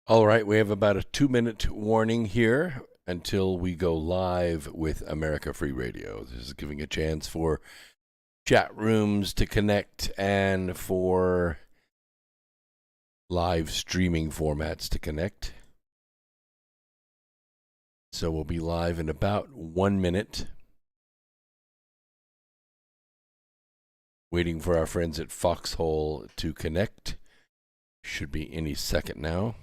All right, we have about a 2-minute warning here until we go live with America Free Radio. This is giving a chance for chat rooms to connect and for live streaming formats to connect. So we'll be live in about 1 minute. Waiting for our friends at Foxhole to connect. Should be any second now.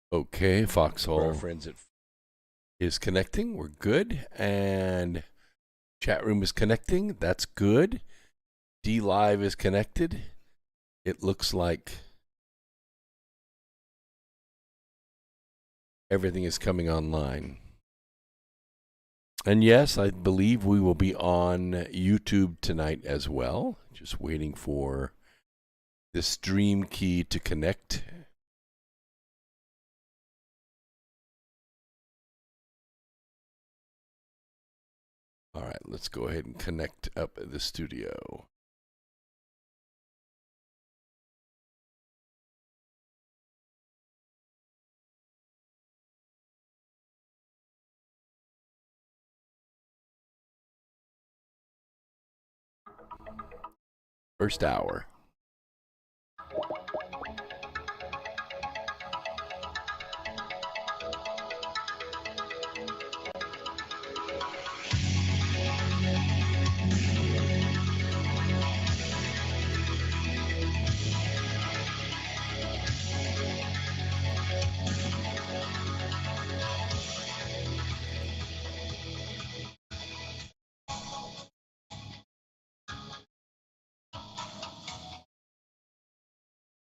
Okay, Foxhole. Our friends at is connecting. We're good. And chat room is connecting. That's good. D Live is connected. It looks like everything is coming online. And yes, I believe we will be on YouTube tonight as well. Just waiting for the stream key to connect. All right, let's go ahead and connect up the studio. First hour.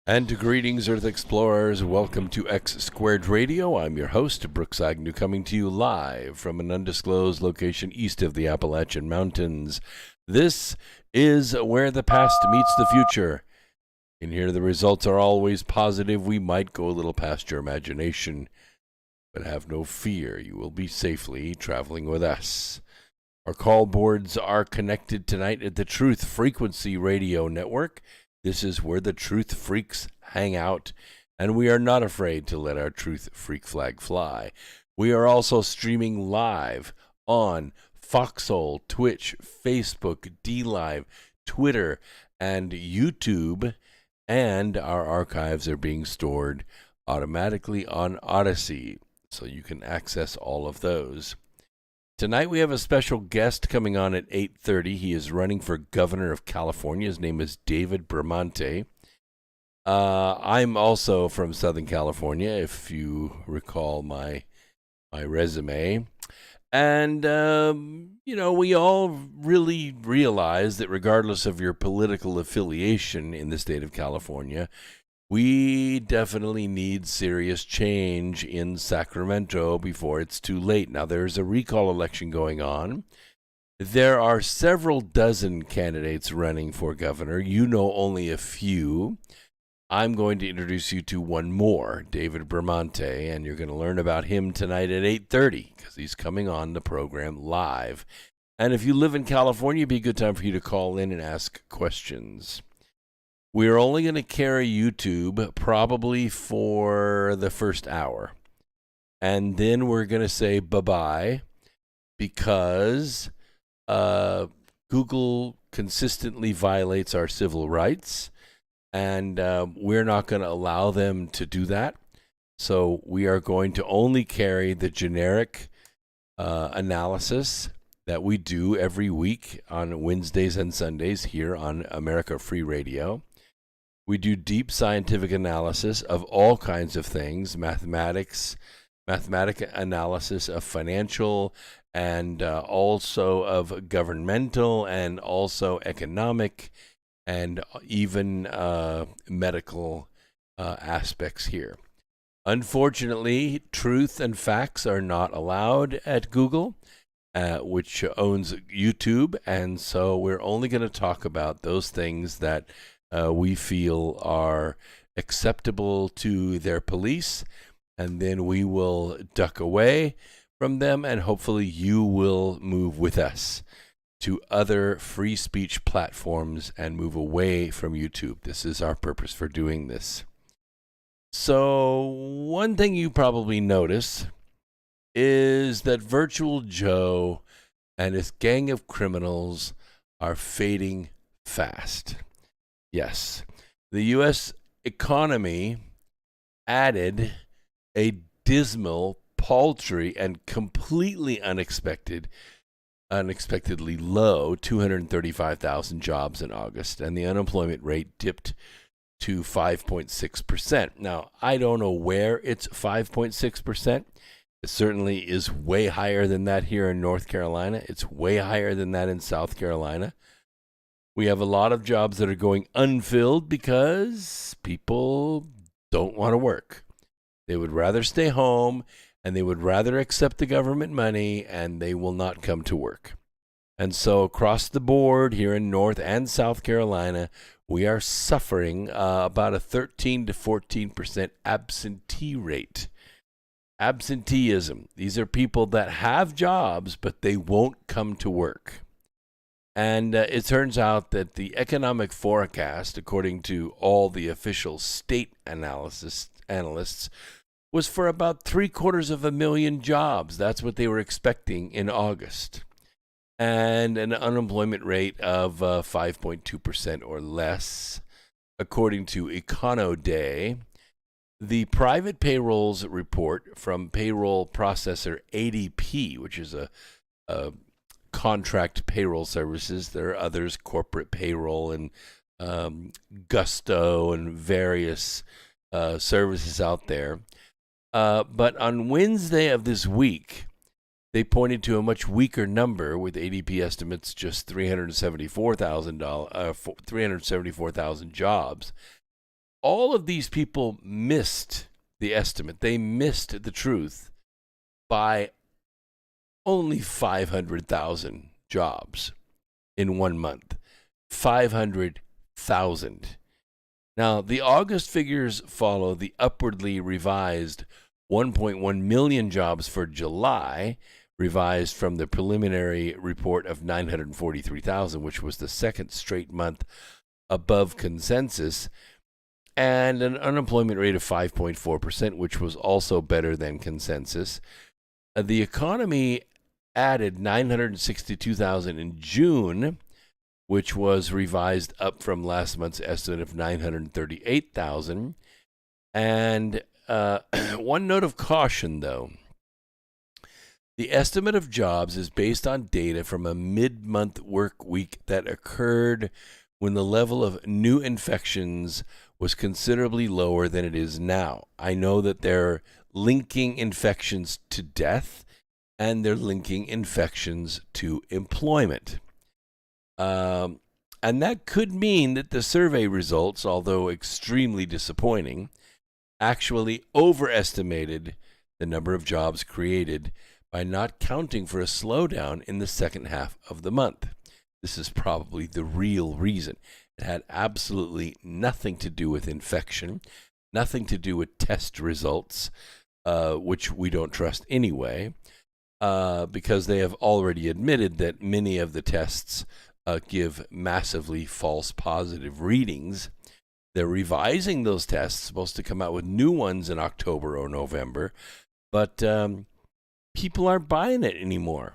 And greetings, Earth Explorers. Welcome to X Squared Radio. I'm your host, Brooks Agnew, coming to you live from an undisclosed location east of the Appalachian Mountains. This is where the past meets the future. And here the results are always positive. We might go a little past your imagination, but have no fear. You will be safely traveling with us. Our call boards are connected tonight at the Truth Frequency Radio Network. This is where the truth freaks hang out, and we are not afraid to let our truth freak flag fly. We are also streaming live on Foxhole, Twitch, Facebook, DLive, Twitter, and YouTube, and our archives are being stored automatically on Odyssey, so you can access all of those. Tonight we have a special guest coming on at 8:30. He is running for governor of California. His name is David Bermejo. I'm also from Southern California, if you recall my resume. And, we all really realize that regardless of your political affiliation in the state of California, we definitely need serious change in Sacramento before it's too late. Now, there's a recall election going on. There are several dozen candidates running for governor. You know only a few. I'm going to introduce you to one more, David Bermejo, and you're going to learn about him tonight at 8:30 because he's coming on the program live. And if you live in California, it'd be a good time for you to call in and ask questions. We're only going to carry YouTube probably for the first hour. And then we're going to say bye-bye because Google consistently violates our civil rights. And we're not going to allow them to do that. So we are going to only carry the generic analysis that we do every week on Wednesdays and Sundays here on America Free Radio. We do deep scientific analysis of all kinds of things, mathematical analysis of financial and also of governmental and also economic and even medical aspects here. Unfortunately, truth and facts are not allowed at Google, which owns YouTube, and so we're only going to talk about those things that we feel are acceptable to their police, and then we will duck away from them, and hopefully you will move with us to other free speech platforms and move away from YouTube. This is our purpose for doing this. So one thing you probably notice is that Virtual Joe and his gang of criminals are fading fast. Yes, the U.S. economy added a dismal, paltry, and completely unexpectedly low 235,000 jobs in August, and the unemployment rate dipped to 5.6%. Now, I don't know where it's 5.6%. It certainly is way higher than that here in North Carolina. It's way higher than that in South Carolina. We have a lot of jobs that are going unfilled because people don't want to work. They would rather stay home, and they would rather accept the government money, and they will not come to work. And so across the board here in North and South Carolina, we are suffering about a 13 to 14% absentee rate. Absenteeism. These are people that have jobs, but they won't come to work. And it turns out that the economic forecast, according to all the official state analysts, was for about 750,000 jobs. That's what they were expecting in August. And an unemployment rate of 5.2% or less, according to EconoDay. The private payrolls report from payroll processor ADP, which is a contract payroll services. There are others, corporate payroll and Gusto and various services out there. But on Wednesday of this week, they pointed to a much weaker number, with ADP estimates just 374,000 jobs. All of these people missed the estimate. They missed the truth by only 500,000 jobs in 1 month. 500,000. Now, the August figures follow the upwardly revised 1.1 million jobs for July, revised from the preliminary report of 943,000, which was the second straight month above consensus, and an unemployment rate of 5.4%, which was also better than consensus. The economy added 962,000 in June, which was revised up from last month's estimate of 938,000. And one note of caution, though. The estimate of jobs is based on data from a mid-month work week that occurred when the level of new infections was considerably lower than it is now. I know that they're linking infections to death, and they're linking infections to employment. And that could mean that the survey results, although extremely disappointing, actually overestimated the number of jobs created by not counting for a slowdown in the second half of the month. This is probably the real reason. It had absolutely nothing to do with infection, nothing to do with test results, which we don't trust anyway, because they have already admitted that many of the tests give massively false positive readings. They're revising those tests, supposed to come out with new ones in October or November, but people aren't buying it anymore.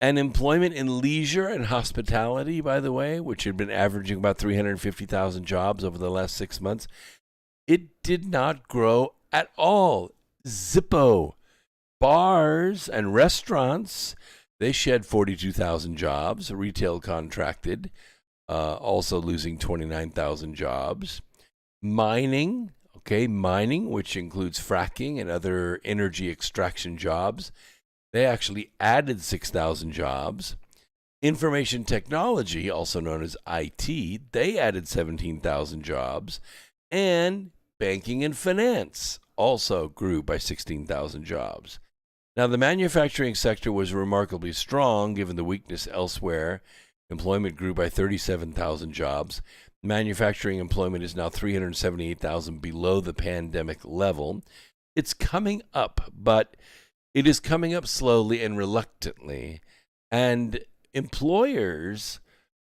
And employment in leisure and hospitality, by the way, which had been averaging about 350,000 jobs over the last 6 months, it did not grow at all. Zippo. Bars and restaurants, they shed 42,000 jobs. Retail contracted, also losing 29,000 jobs. Mining, which includes fracking and other energy extraction jobs, they actually added 6,000 jobs. Information technology, also known as IT, they added 17,000 jobs. And banking and finance also grew by 16,000 jobs. Now, the manufacturing sector was remarkably strong given the weakness elsewhere. Employment grew by 37,000 jobs. Manufacturing employment is now 378,000 below the pandemic level. It's coming up, but it is coming up slowly and reluctantly. And employers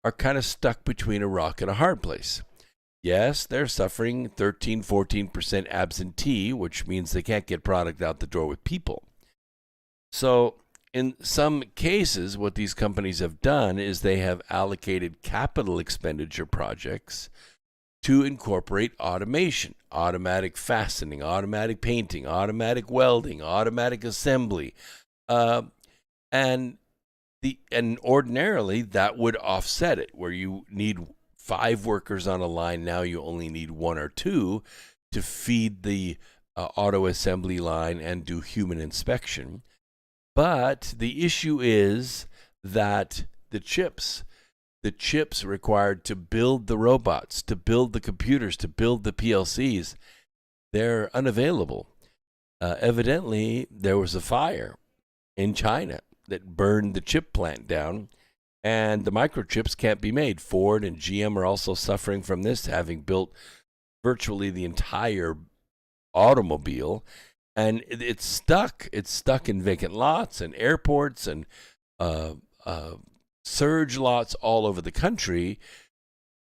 are kind of stuck between a rock and a hard place. Yes, they're suffering 13-14% absentee, which means they can't get product out the door with people. So in some cases, what these companies have done is they have allocated capital expenditure projects to incorporate automation, automatic fastening, automatic painting, automatic welding, automatic assembly. And ordinarily that would offset it, where you need 5 workers on a line. Now you only need 1 or 2 to feed the auto assembly line and do human inspection. But the issue is that the chips required to build the robots, to build the computers, to build the PLCs, they're unavailable. Evidently, there was a fire in China that burned the chip plant down, and the microchips can't be made. Ford and GM are also suffering from this, having built virtually the entire automobile. And it's stuck. It's stuck in vacant lots and airports and surge lots all over the country,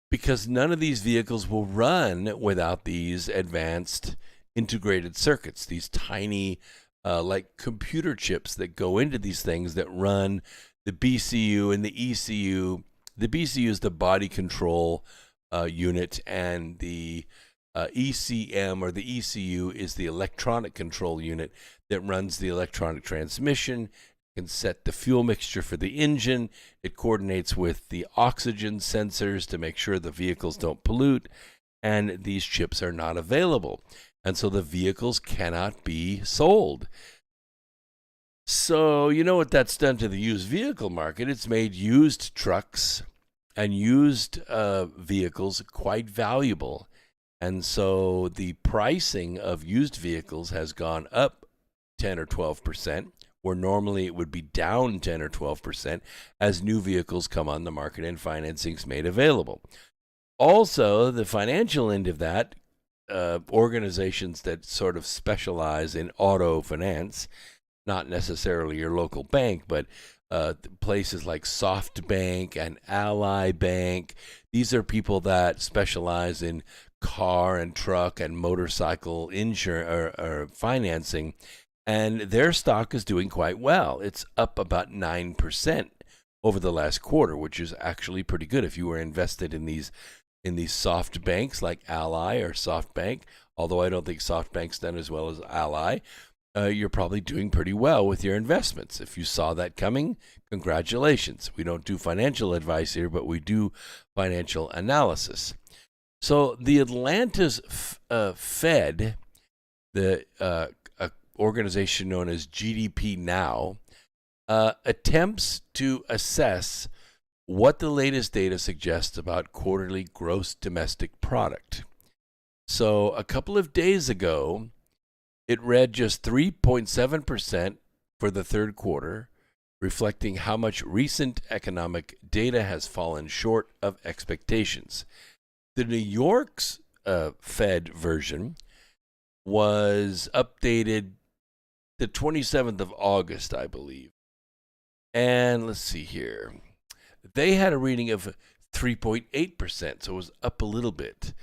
because none of these vehicles will run without these advanced integrated circuits, these tiny like computer chips that go into these things that run the BCU and the ECU. The BCU is the body control unit, and the ECM or the ECU is the electronic control unit that runs the electronic transmission, can set the fuel mixture for the engine. It coordinates with the oxygen sensors to make sure the vehicles don't pollute, and these chips are not available. And so the vehicles cannot be sold. So you know what that's done to the used vehicle market? It's made used trucks and used vehicles quite valuable. And so the pricing of used vehicles has gone up 10 or 12%, where normally it would be down 10 or 12% as new vehicles come on the market and financing is made available. Also, the financial end of that, organizations that sort of specialize in auto finance, not necessarily your local bank, but places like SoftBank and Ally Bank, these are people that specialize in car and truck and motorcycle insurance or financing, and their stock is doing quite well. It's up about 9% over the last quarter, which is actually pretty good if you were invested in these soft banks like Ally or SoftBank. Although I don't think SoftBank's done as well as Ally, you're probably doing pretty well with your investments. If you saw that coming, congratulations. We don't do financial advice here, but we do financial analysis. So the Atlanta's Fed, the organization known as GDP Now, attempts to assess what the latest data suggests about quarterly gross domestic product. So a couple of days ago, it read just 3.7% for the third quarter, reflecting how much recent economic data has fallen short of expectations. The New York's Fed version was updated the 27th of August, I believe. And let's see here. They had a reading of 3.8%, so it was up a little bit.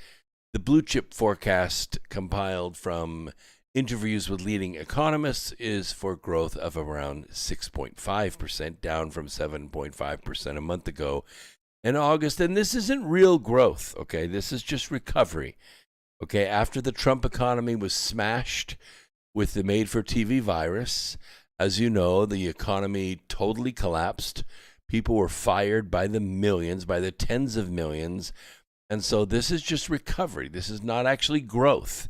The blue chip forecast, compiled from interviews with leading economists, is for growth of around 6.5%, down from 7.5% a month ago in August. And this isn't real growth, okay? This is just recovery, okay? After the Trump economy was smashed with the made-for-TV virus, as you know, the economy totally collapsed. People were fired by the millions, by the tens of millions. And so this is just recovery. This is not actually growth.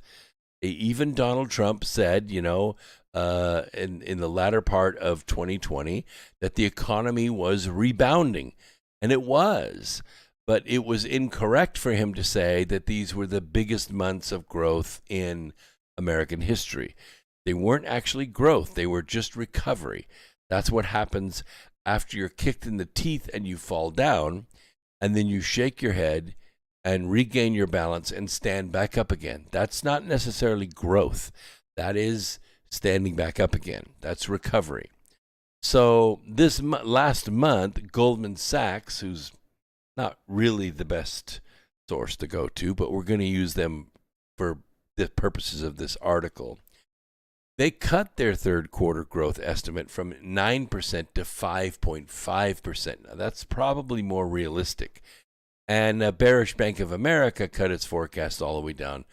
Even Donald Trump said, in the latter part of 2020, that the economy was rebounding. And it was. But it was incorrect for him to say that these were the biggest months of growth in American history. They weren't actually growth, they were just recovery. That's what happens after you're kicked in the teeth and you fall down, and then you shake your head and regain your balance and stand back up again. That's not necessarily growth. That is standing back up again. That's recovery. So this last month, Goldman Sachs, who's not really the best source to go to, but we're going to use them for the purposes of this article, they cut their third quarter growth estimate from 9% to 5.5%. Now, that's probably more realistic. And bearish Bank of America cut its forecast all the way down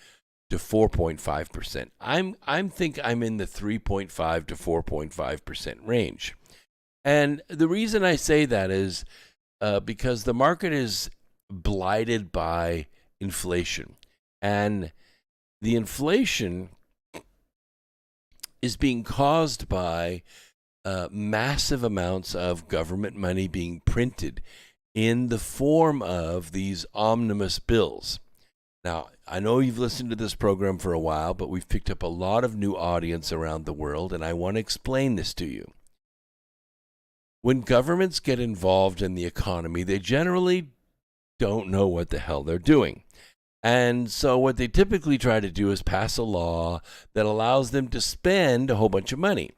to 4.5%. I think I'm in the 3.5 to 4.5% range. And the reason I say that is because the market is blighted by inflation. And the inflation is being caused by massive amounts of government money being printed in the form of these omnibus bills. Now, I know you've listened to this program for a while, but we've picked up a lot of new audience around the world, and I want to explain this to you. When governments get involved in the economy, they generally don't know what the hell they're doing. And so what they typically try to do is pass a law that allows them to spend a whole bunch of money.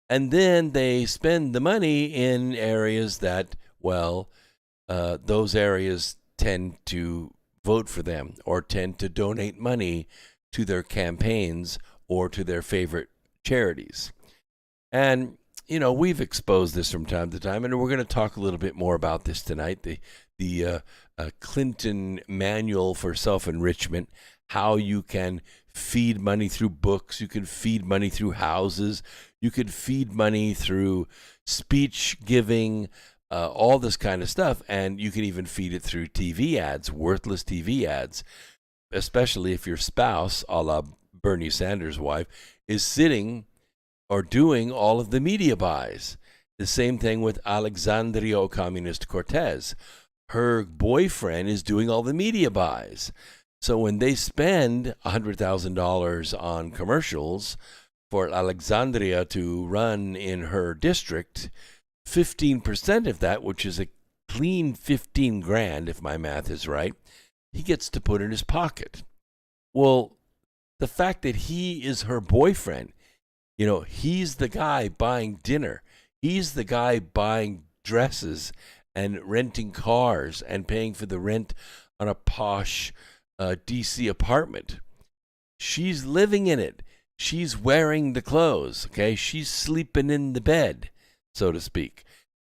And then they spend the money in areas that, well, those areas tend to vote for them or tend to donate money to their campaigns or to their favorite charities. And, you know, we've exposed this from time to time, and we're going to talk a little bit more about this tonight. The Clinton Manual for Self-Enrichment, how you can feed money through books, you can feed money through houses, you can feed money through speech giving, all this kind of stuff, and you can even feed it through TV ads, worthless TV ads, especially if your spouse, a la Bernie Sanders' wife, is sitting or doing all of the media buys. The same thing with Alexandria Ocasio-Cortez. Her boyfriend is doing all the media buys. So when they spend $100,000 on commercials for Alexandria to run in her district, 15% of that, which is a clean 15 grand, if my math is right, he gets to put in his pocket. Well, the fact that he is her boyfriend, you know, he's the guy buying dinner. He's the guy buying dresses and renting cars and paying for the rent on a posh DC apartment. She's living in it. She's wearing the clothes, okay? She's sleeping in the bed, so to speak.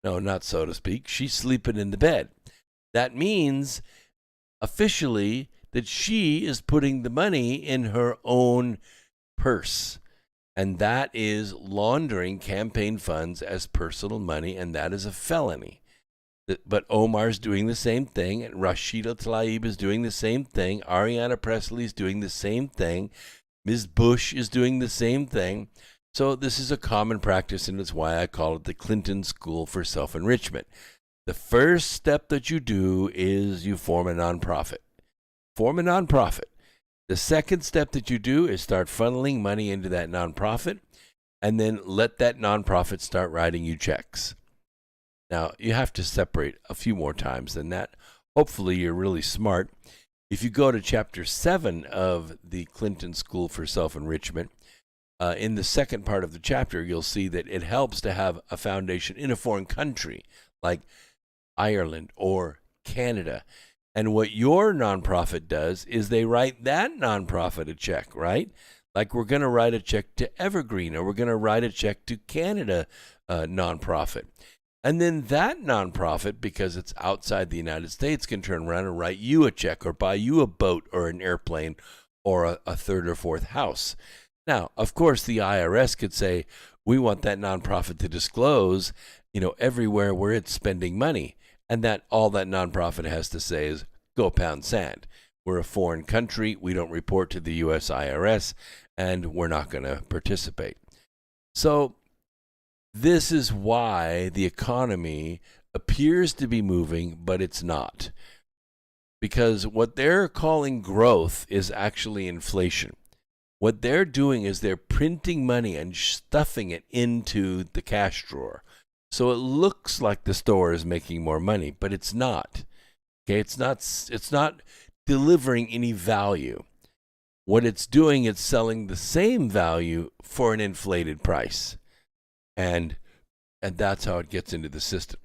No, not so to speak. She's sleeping in the bed. That means officially that she is putting the money in her own purse. And that is laundering campaign funds as personal money, and that is a felony. But Omar's doing the same thing, and Rashida Tlaib is doing the same thing, Ariana Presley is doing the same thing, Ms. Bush is doing the same thing. So this is a common practice, and it's why I call it the Clinton School for Self-Enrichment. The first step that you do is you form a nonprofit. Form a nonprofit. The second step that you do is start funneling money into that nonprofit, and then let that nonprofit start writing you checks. Now, you have to separate a few more times than that. Hopefully, you're really smart. If you go to Chapter 7 of the Clinton School for Self-Enrichment, in the second part of the chapter, you'll see that it helps to have a foundation in a foreign country like Ireland or Canada. And what your nonprofit does is they write that nonprofit a check, right? Like we're going to write a check to Evergreen, or we're going to write a check to Canada nonprofit. And then that nonprofit, because it's outside the United States, can turn around and write you a check or buy you a boat or an airplane or a third or fourth house. Now, of course, the IRS could say, we want that nonprofit to disclose, everywhere where it's spending money. And that all that nonprofit has to say is, go pound sand. We're a foreign country. We don't report to the U.S. IRS, and we're not going to participate. So this is why the economy appears to be moving, but it's not. because what they're calling growth is actually inflation. What they're doing is they're printing money and stuffing it into the cash drawer. So it looks like the store is making more money, but it's not. Okay, it's not delivering any value. What it's doing, it's selling the same value for an inflated price. And that's how it gets into the system.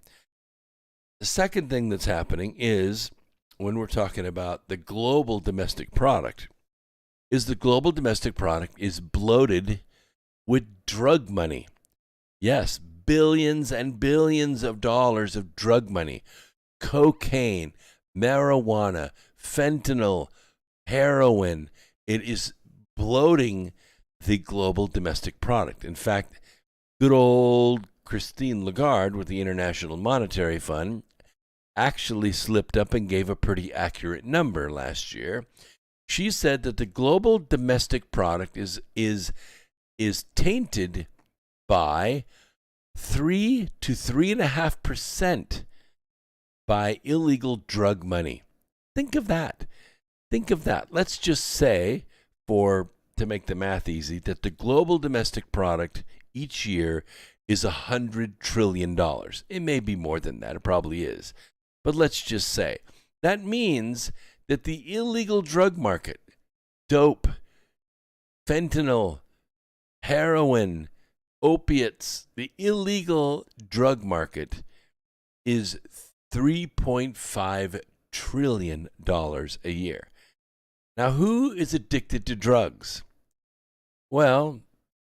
The second thing that's happening is when we're talking about the global domestic product, is the global domestic product is bloated with drug money. Yes, billions and billions of dollars of drug money, cocaine, marijuana, fentanyl, heroin. It is bloating the global domestic product. In fact, good old Christine Lagarde with the International Monetary Fund actually slipped up and gave a pretty accurate number last year. She said that the global domestic product is tainted by 3 to 3.5% by illegal drug money. Think of that. Think of that. Let's just say, to make the math easy, that the global domestic product each year is $100 trillion. It may be more than that. It probably is. But let's just say. That means that the illegal drug market, dope, fentanyl, heroin, opiates, the illegal drug market is $3.5 trillion a year. Now, who is addicted to drugs? Well,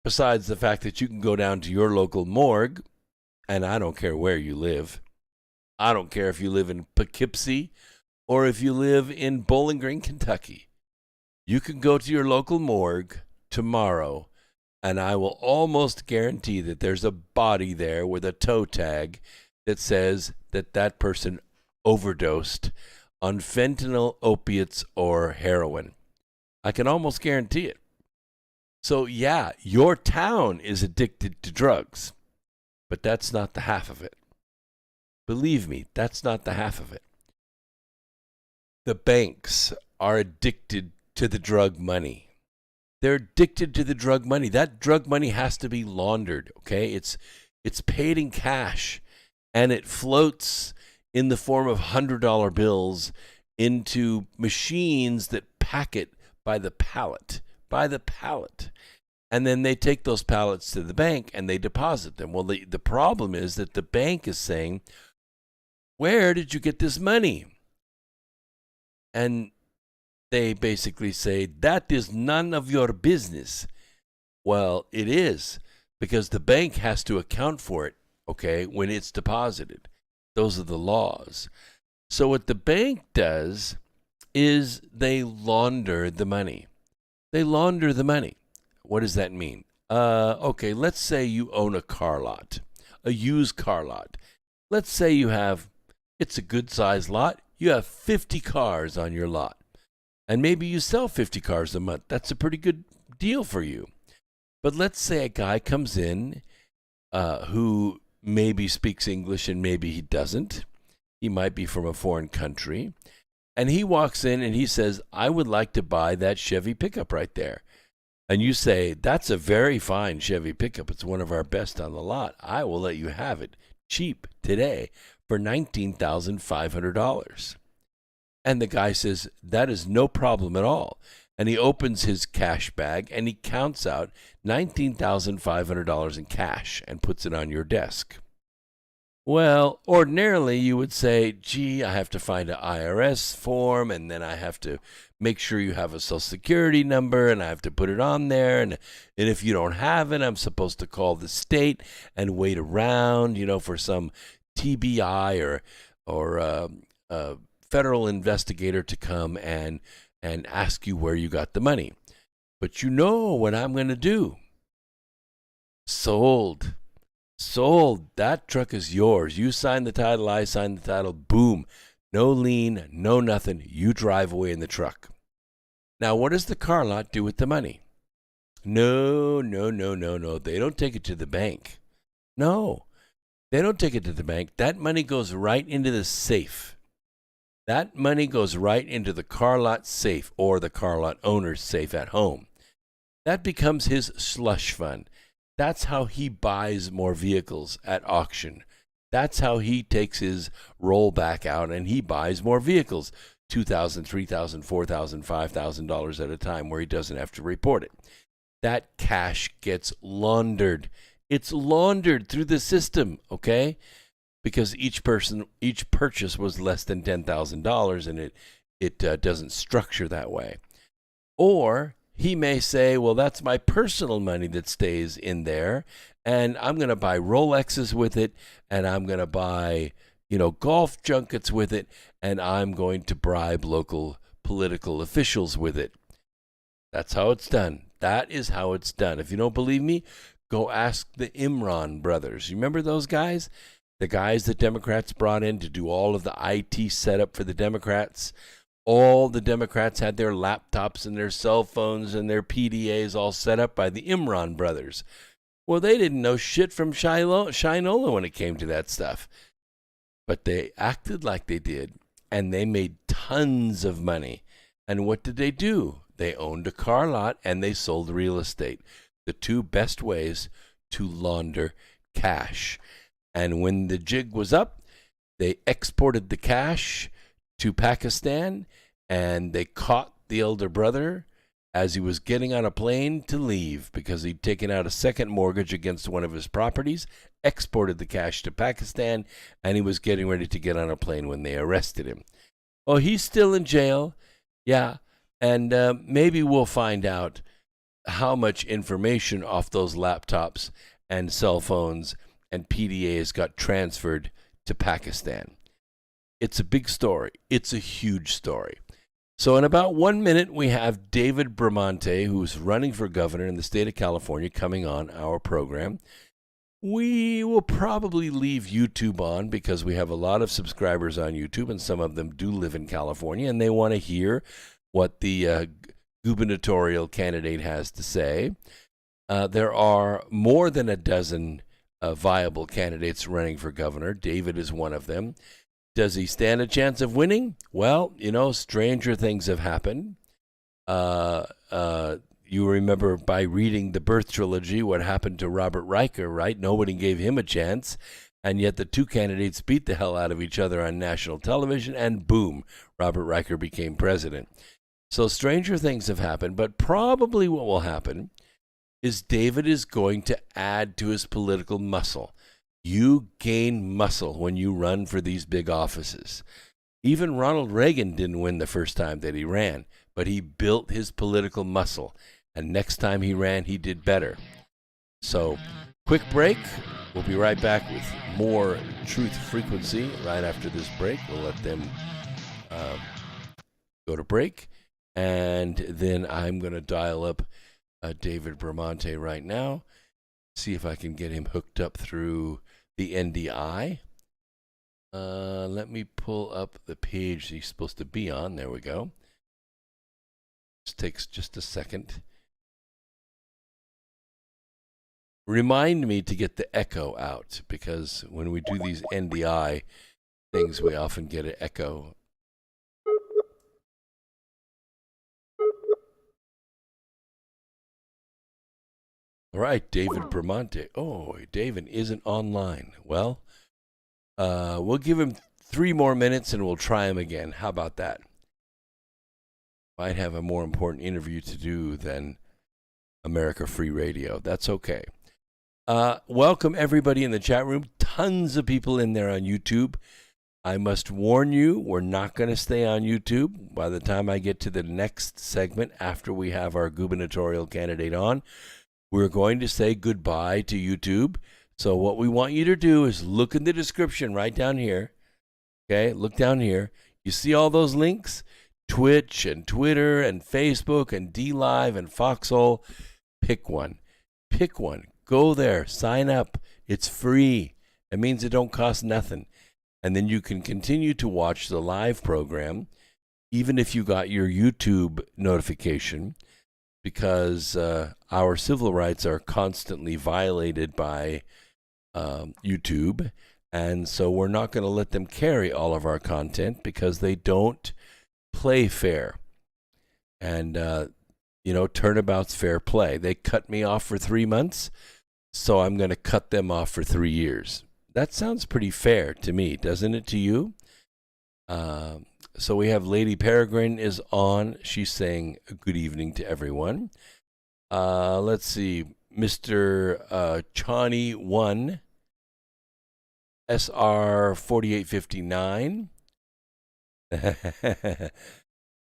besides the fact that you can go down to your local morgue, and I don't care where you live. I don't care if you live in Poughkeepsie or if you live in Bowling Green, Kentucky. You can go to your local morgue tomorrow, and I will almost guarantee that there's a body there with a toe tag that says that that person overdosed on fentanyl, opiates, or heroin. I can almost guarantee it. So yeah, your town is addicted to drugs, but that's not the half of it. Believe me, that's not the half of it. The banks are addicted to the drug money. They're addicted to the drug money. That drug money has to be laundered, okay? It's paid in cash, and it floats in the form of $100 bills into machines that pack it by the pallet. And then they take those pallets to the bank and they deposit them. Well, the problem is that the bank is saying, where did you get this money? And they basically say, that is none of your business. Well, it is, because the bank has to account for it, okay, when it's deposited. Those are the laws. So what the bank does is they launder the money. They launder the money. What does that mean? Okay, let's say you own a car lot, a used car lot. Let's say it's a good-sized lot. You have 50 cars on your lot. And maybe you sell 50 cars a month. That's a pretty good deal for you. But let's say a guy comes in who maybe speaks English and maybe he doesn't. He might be from a foreign country. And he walks in and he says, I would like to buy that Chevy pickup right there. And you say, that's a very fine Chevy pickup. It's one of our best on the lot. I will let you have it cheap today for $19,500. And the guy says, that is no problem at all. And he opens his cash bag and he counts out $19,500 in cash and puts it on your desk. Well, ordinarily you would say, gee, I have to find an IRS form, and then I have to make sure you have a Social Security number, and I have to put it on there. And if you don't have it, I'm supposed to call the state and wait around, for some TBI or federal investigator to come and ask you where you got the money. But you know what I'm going to do. Sold. That truck is yours. You sign the title, I sign the title, boom. No lien, no nothing. You drive away in the truck. Now, what does the car lot do with the money? No. They don't take it to the bank. No, they don't take it to the bank. That money goes right into the safe. That money goes right into the car lot safe or the car lot owner's safe at home. That becomes his slush fund. That's how he buys more vehicles at auction. That's how he takes his rollback out and he buys more vehicles, $2,000, $3,000, $4,000, $5,000 at a time, where he doesn't have to report it. That cash gets laundered. It's laundered through the system, okay? Because each purchase was less than $10,000, and it doesn't structure that way. Or he may say, well, that's my personal money that stays in there, and I'm going to buy Rolexes with it, and I'm going to buy, golf junkets with it, and I'm going to bribe local political officials with it. That's how it's done. That is how it's done. If you don't believe me, go ask the Imran brothers. You remember those guys? The guys that Democrats brought in to do all of the IT setup for the Democrats. All the Democrats had their laptops and their cell phones and their PDAs all set up by the Imran brothers. Well, they didn't know shit from Shinola when it came to that stuff. But they acted like they did, and they made tons of money. And what did they do? They owned a car lot and they sold real estate. The two best ways to launder cash. And when the jig was up, they exported the cash to Pakistan, and they caught the elder brother as he was getting on a plane to leave because he'd taken out a second mortgage against one of his properties, exported the cash to Pakistan, and he was getting ready to get on a plane when they arrested him. Oh, he's still in jail. Yeah, and maybe we'll find out how much information off those laptops and cell phones and PDAs got transferred to Pakistan. It's a big story. It's a huge story. So in about 1 minute, we have David Bramante, who's running for governor in the state of California, coming on our program. We will probably leave YouTube on because we have a lot of subscribers on YouTube, and some of them do live in California, and they want to hear what the gubernatorial candidate has to say. There are more than a dozen viable candidates running for governor. David is one of them. Does he stand a chance of winning? Well, stranger things have happened. You remember by reading the Birth Trilogy what happened to Robert Riker, right? Nobody gave him a chance, and yet the two candidates beat the hell out of each other on national television, and boom, Robert Riker became president. So stranger things have happened, but probably what will happen is David is going to add to his political muscle. You gain muscle when you run for these big offices. Even Ronald Reagan didn't win the first time that he ran, but he built his political muscle. And next time he ran, he did better. So, quick break. We'll be right back with more Truth Frequency right after this break. We'll let them go to break. And then I'm going to dial up David Bramante right now, see if I can get him hooked up through the NDI. Let me pull up the page he's supposed to be on. There we go. This takes just a second. Remind me to get the echo out, because when we do these NDI things, we often get an echo. All right, David Bramante. Oh, David isn't online. Well, we'll give him 3 more minutes and we'll try him again. How about that? Might have a more important interview to do than America Free Radio. That's okay. Welcome everybody in the chat room. Tons of people in there on YouTube. I must warn you, we're not going to stay on YouTube. By the time I get to the next segment after we have our gubernatorial candidate on, we're going to say goodbye to YouTube. So what we want you to do is look in the description right down here. Okay, look down here. You see all those links? Twitch and Twitter and Facebook and DLive and Foxhole. Pick one. Pick one. Go there. Sign up. It's free. It means it don't cost nothing. And then you can continue to watch the live program even if you got your YouTube notification, because our civil rights are constantly violated by YouTube, And so we're not going to let them carry all of our content because they don't play fair. And, turnabout's fair play. They cut me off for 3 months, so I'm going to cut them off for 3 years. That sounds pretty fair to me, doesn't it to you? So we have Lady Peregrine is on. She's saying good evening to everyone. Let's see. Mr. Chani 1, SR 4859.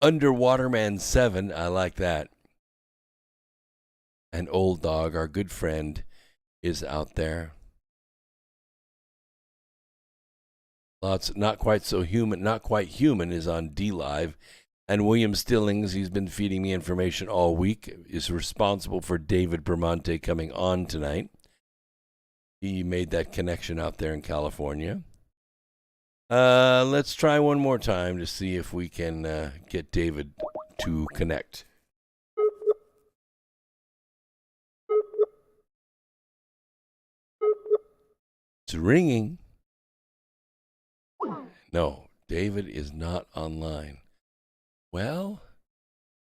Underwaterman 7, I like that. And Old Dog, our good friend, is out there. Lots, not quite human is on D Live. And William Stillings, he's been feeding me information all week, is responsible for David Bermonte coming on tonight. He made that connection out there in California. Let's try one more time to see if we can get David to connect. It's ringing. No, David is not online. Well,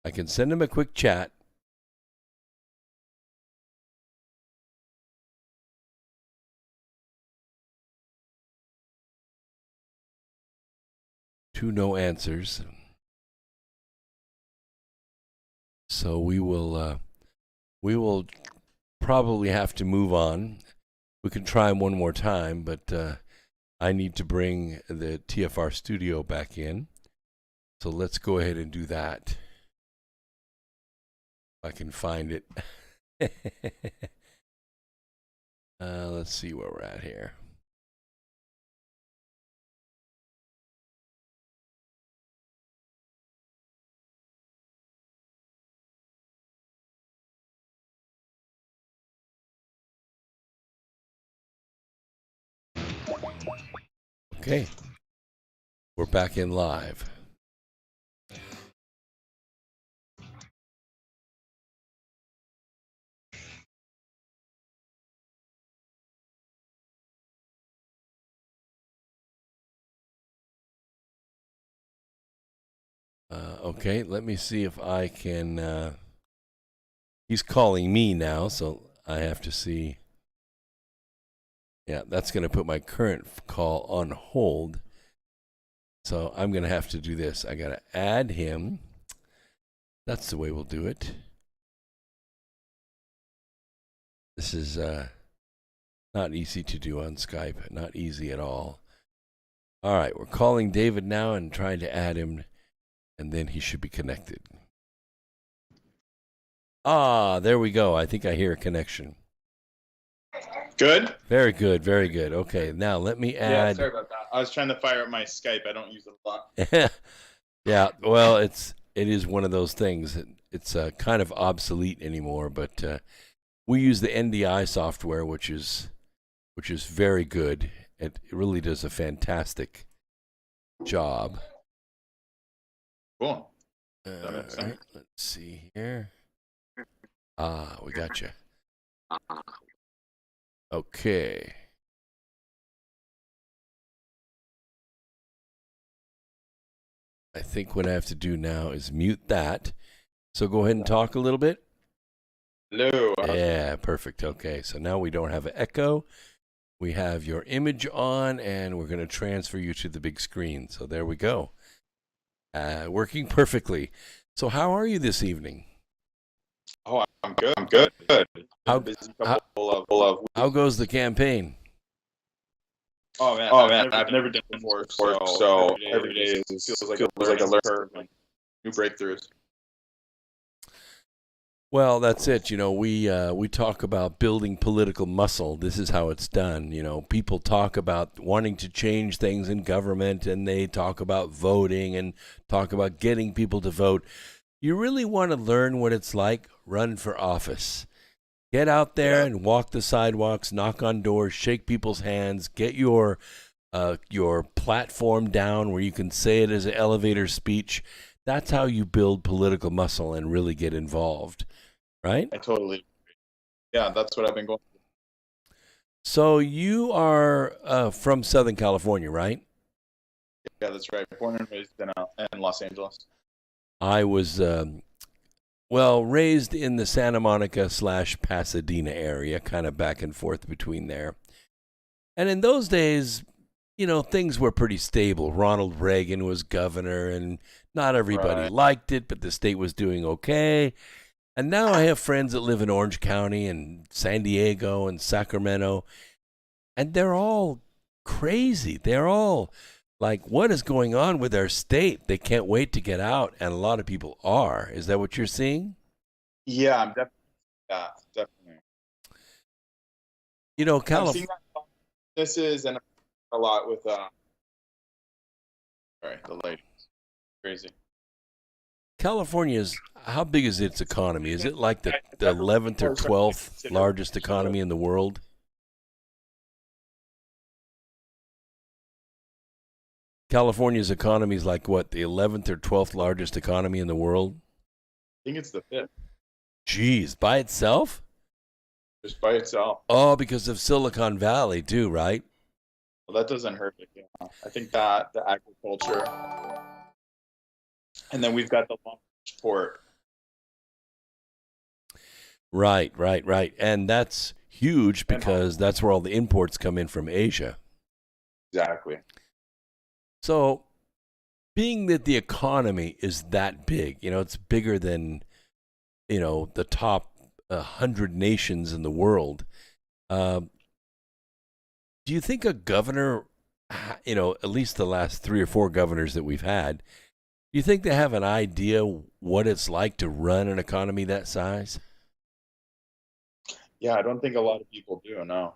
I can send him a quick chat. No answers. So we will probably have to move on. We can try him one more time, but I need to bring the TFR studio back in. So let's go ahead and do that. If I can find it. Let's see where we're at here. Okay, we're back in live. Okay, let me see if I can. He's calling me now, so I have to see. Yeah, that's going to put my current call on hold. So I'm going to have to do this. I got to add him. That's the way we'll do it. This is not easy to do on Skype. Not easy at all. All right, we're calling David now and trying to add him, and then he should be connected. Ah, there we go. I think I hear a connection. Good? Very good, very good. Okay, now let me add... Yeah, sorry about that. I was trying to fire up my Skype. I don't use it a lot. Yeah, well, it is one of those things. It's kind of obsolete anymore, but we use the NDI software, which is very good. It really does a fantastic job. Cool. All right, let's see here. We got you. Okay. I think what I have to do now is mute that. So go ahead and talk a little bit. Hello. Yeah, perfect. Okay, so now we don't have an echo. We have your image on, and we're going to transfer you to the big screen. So there we go. Working perfectly. So how are you this evening? Oh, I'm good. I'm good. How goes the campaign? Oh man, I've never done it before, so every day feels like a learning curve and new breakthroughs. Well, that's it. You know, we talk about building political muscle. This is how it's done. You know, people talk about wanting to change things in government, and they talk about voting and talk about getting people to vote. You really want to learn what it's like, run for office. Get out there and walk the sidewalks, knock on doors, shake people's hands, get your platform down where you can say it as an elevator speech. That's how you build political muscle and really get involved, right? I totally agree. Yeah, that's what I've been going through. So you are from Southern California, right? Yeah, that's right. Born and raised in Los Angeles. I was raised in the Santa Monica / Pasadena area, kind of back and forth between there. And in those days, things were pretty stable. Ronald Reagan was governor, and not everybody Right. liked it, but the state was doing okay. And now I have friends that live in Orange County and San Diego and Sacramento, and they're all crazy. They're all like, what is going on with our state? They can't wait to get out, and a lot of people are. Is that what you're seeing? Yeah, definitely. I'm seeing that this is and a lot with the ladies. Crazy. California's, how big is its economy? Is it like the 11th or 12th largest economy in the world? California's economy is like what, the 11th or 12th largest economy in the world? I think it's the 5th. Geez, by itself? Just by itself. Oh, because of Silicon Valley too, right? Well, that doesn't hurt it. Yeah. I think that the agriculture, and then we've got the Long Beach port. Right. And that's huge because that's where all the imports come in from Asia. Exactly. So, being that the economy is that big, it's bigger than, the top 100 nations in the world. Do you think a governor, at least the last 3 or 4 governors that we've had, do you think they have an idea what it's like to run an economy that size? Yeah, I don't think a lot of people do, no.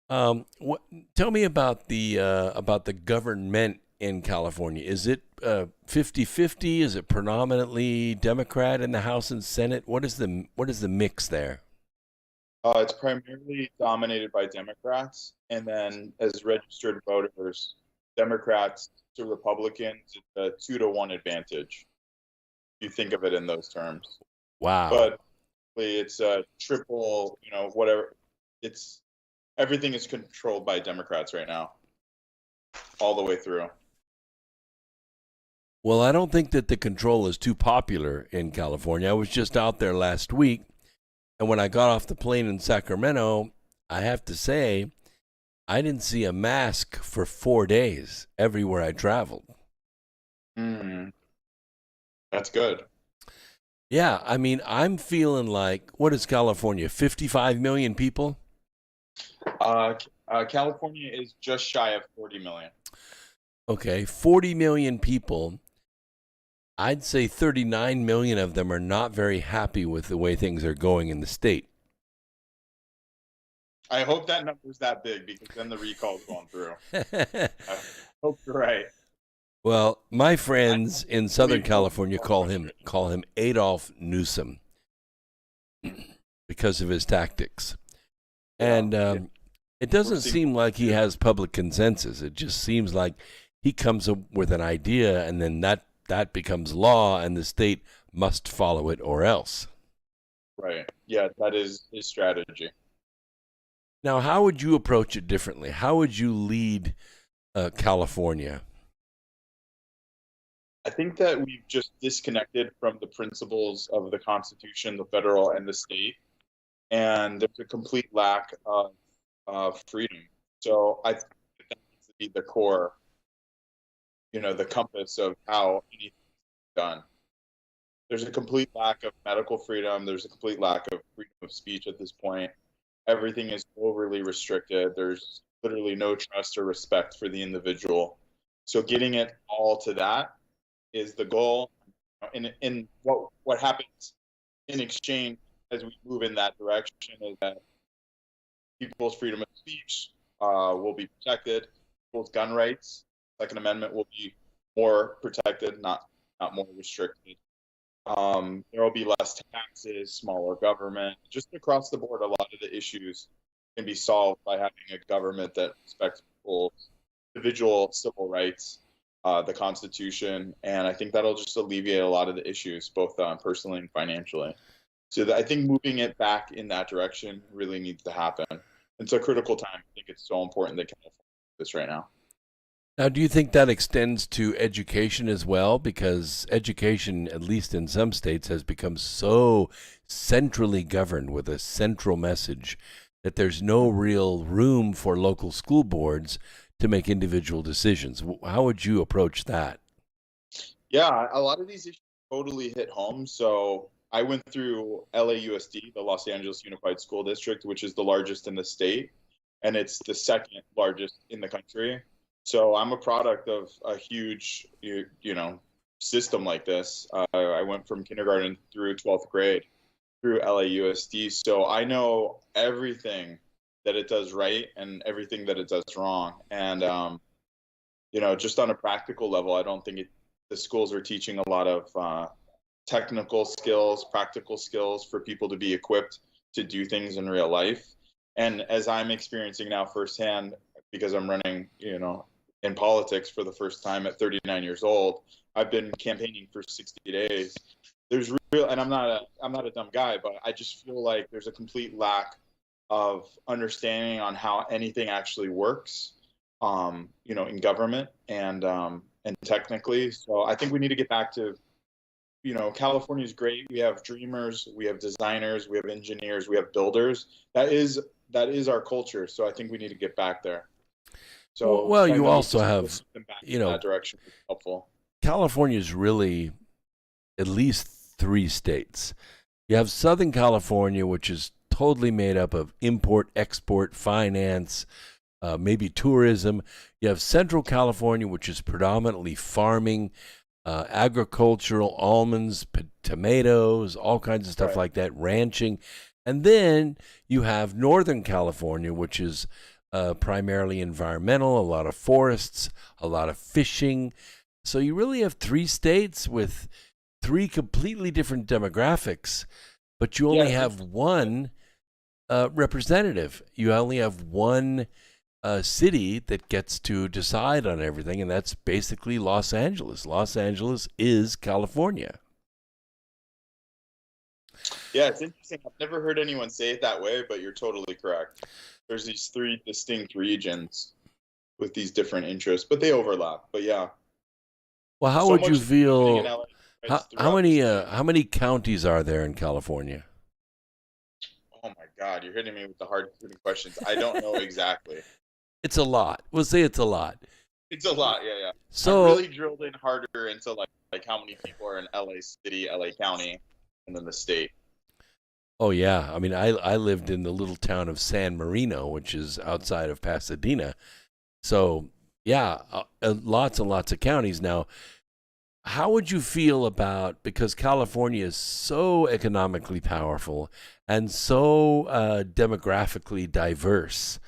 Tell me about the government in California. Is it 50-50? Is it predominantly Democrat in the House and Senate? What is the mix there? It's primarily dominated by Democrats, and then as registered voters, Democrats to Republicans, it's a 2-to-1 advantage. You think of it in those terms. Wow. But it's a triple, whatever. Everything is controlled by Democrats right now, all the way through. Well, I don't think that the control is too popular in California. I was just out there last week, and when I got off the plane in Sacramento, I have to say, I didn't see a mask for 4 days everywhere I traveled. That's good. Yeah, I mean, I'm feeling like, what is California, 55 million people? California is just shy of 40 million. Okay, 40 million people. I'd say 39 million of them are not very happy with the way things are going in the state. I hope that number's that big because then the recall's going through. I hope you're right. Well, my friends in Southern California call him Adolf Newsom because of his tactics. And it doesn't seem like he has public consensus. It just seems like he comes up with an idea and then that becomes law and the state must follow it or else. Right. Yeah, that is his strategy. Now, how would you approach it differently? How would you lead California? I think that we've just disconnected from the principles of the Constitution, the federal and the state, and there's a complete lack of freedom. So I think that needs to be the core, the compass of how anything is done. There's a complete lack of medical freedom. There's a complete lack of freedom of speech at this point. Everything is overly restricted. There's literally no trust or respect for the individual. So getting it all to that is the goal. In what happens in exchange as we move in that direction is that people's freedom of speech will be protected. People's gun rights, Second Amendment, will be more protected, not more restricted. There will be less taxes, smaller government. Just across the board, a lot of the issues can be solved by having a government that respects people's individual civil rights, the Constitution, and I think that'll just alleviate a lot of the issues, both personally and financially. So I think moving it back in that direction really needs to happen. It's a critical time. I think it's so important that California does this right now. Now, do you think that extends to education as well? Because education, at least in some states, has become so centrally governed with a central message that there's no real room for local school boards to make individual decisions. How would you approach that? Yeah, a lot of these issues totally hit home. So I went through LAUSD, the Los Angeles Unified School District, which is the largest in the state, and it's the second largest in the country. So I'm a product of a huge, system like this. I went from kindergarten through 12th grade through LAUSD, so I know everything that it does right and everything that it does wrong. And just on a practical level, I don't think the schools are teaching a lot of technical skills, practical skills for people to be equipped to do things in real life. And as I'm experiencing now firsthand, because I'm running, in politics for the first time at 39 years old, I've been campaigning for 60 days. There's real, and I'm not a dumb guy, but I just feel like there's a complete lack of understanding on how anything actually works, in government and technically. So I think we need to get back to, California is great. We have dreamers, we have designers, we have engineers, we have builders. That is our culture. So I think we need to get back there. So well, you also have, that direction is helpful. California is really at least 3 states. You have Southern California, which is totally made up of import, export, finance, maybe tourism. You have Central California, which is predominantly farming, agricultural, almonds, tomatoes, all kinds of stuff like that, ranching. And then you have Northern California, which is primarily environmental, a lot of forests, a lot of fishing. So you really have 3 states with 3 completely different demographics, but you only have one representative. You only have one city that gets to decide on everything, and that's basically Los Angeles. Los Angeles is California. Yeah, it's interesting. I've never heard anyone say it that way, but you're totally correct. There's these 3 distinct regions with these different interests, but they overlap. But yeah. Well, how would you feel? How many counties are there in California? Oh my God, you're hitting me with the hard questions. I don't know exactly. It's a lot. We'll say it's a lot. It's a lot, yeah. So I'm really drilled in harder into like how many people are in LA City, LA County, and then the state. Oh yeah, I mean, I lived in the little town of San Marino, which is outside of Pasadena. So yeah, lots and lots of counties. Now, how would you feel about, because California is so economically powerful and so demographically diverse,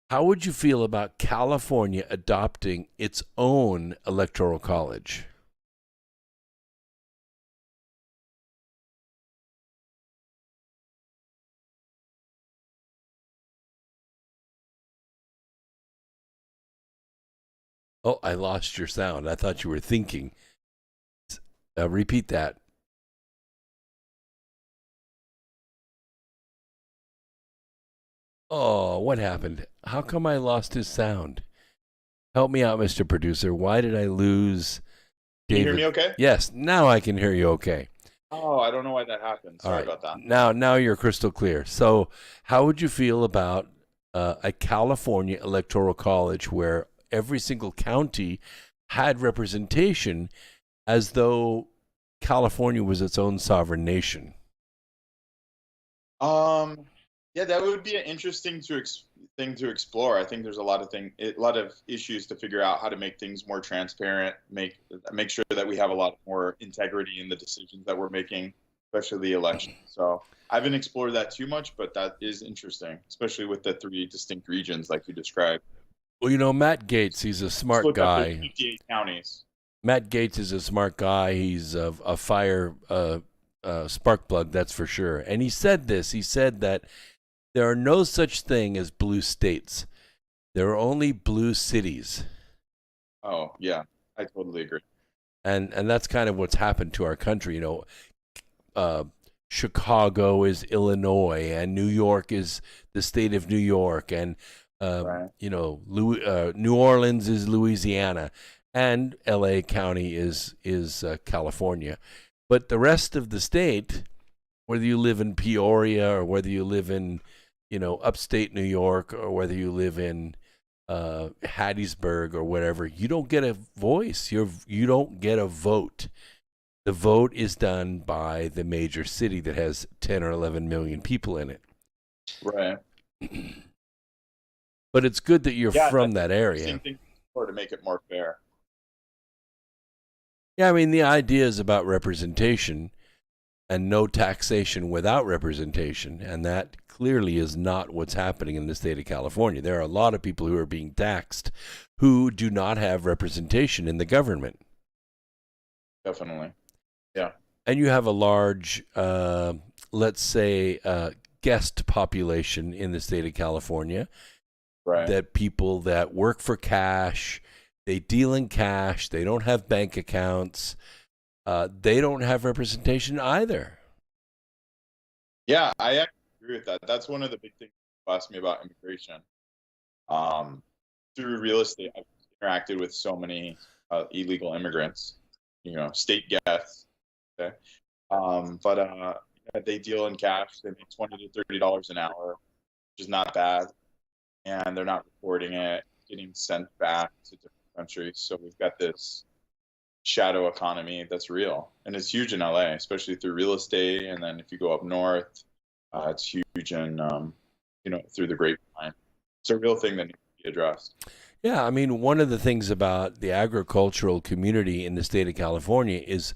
how would you feel about California adopting its own electoral college? Oh, I lost your sound. I thought you were thinking. Repeat that. Oh, what happened? How come I lost his sound? Help me out, Mr. Producer. Why did I lose David? Can you hear me okay? Yes, now I can hear you okay. Oh, I don't know why that happened. Sorry about that. Now you're crystal clear. So how would you feel about a California electoral college where every single county had representation as though California was its own sovereign nation? Yeah, that would be an interesting thing to explore. I think there's a lot of issues to figure out how to make things more transparent, make sure that we have a lot more integrity in the decisions that we're making, especially the election. So I haven't explored that too much, but that is interesting, especially with the 3 distinct regions like you described. Well, Matt Gaetz, he's a smart guy. 58 counties. Matt Gaetz is a smart guy. He's a fire spark plug, that's for sure. And he said this. He said that there are no such thing as blue states. There are only blue cities. Oh, yeah. I totally agree. And that's kind of what's happened to our country. Chicago is Illinois, and New York is the state of New York, and Right. New Orleans is Louisiana, and L.A. County is California. But the rest of the state, whether you live in Peoria or whether you live in, upstate New York, or whether you live in Hattiesburg or whatever, you don't get a voice. You don't get a vote. The vote is done by the major city that has 10 or 11 million people in it. Right. But it's good that you're from that area. Same thing to make it more fair. Yeah, I mean, the idea is about representation and no taxation without representation, and that clearly is not what's happening in the state of California. There are a lot of people who are being taxed who do not have representation in the government. Definitely. Yeah. And you have a large, let's say, guest population in the state of California. Right. That people that work for cash, they deal in cash, they don't have bank accounts, they don't have representation either. Yeah, I actually agree with that. That's one of the big things people ask me about immigration. Through real estate, I've interacted with so many illegal immigrants, state guests. Okay, but they deal in cash. They make $20 to $30 an hour, which is not bad, and they're not reporting it, getting sent back to different countries. So we've got this shadow economy that's real, and it's huge in LA, especially through real estate. And then if you go up north, it's huge in through the grapevine. It's a real thing that needs to be addressed. Yeah, I mean, one of the things about the agricultural community in the state of California is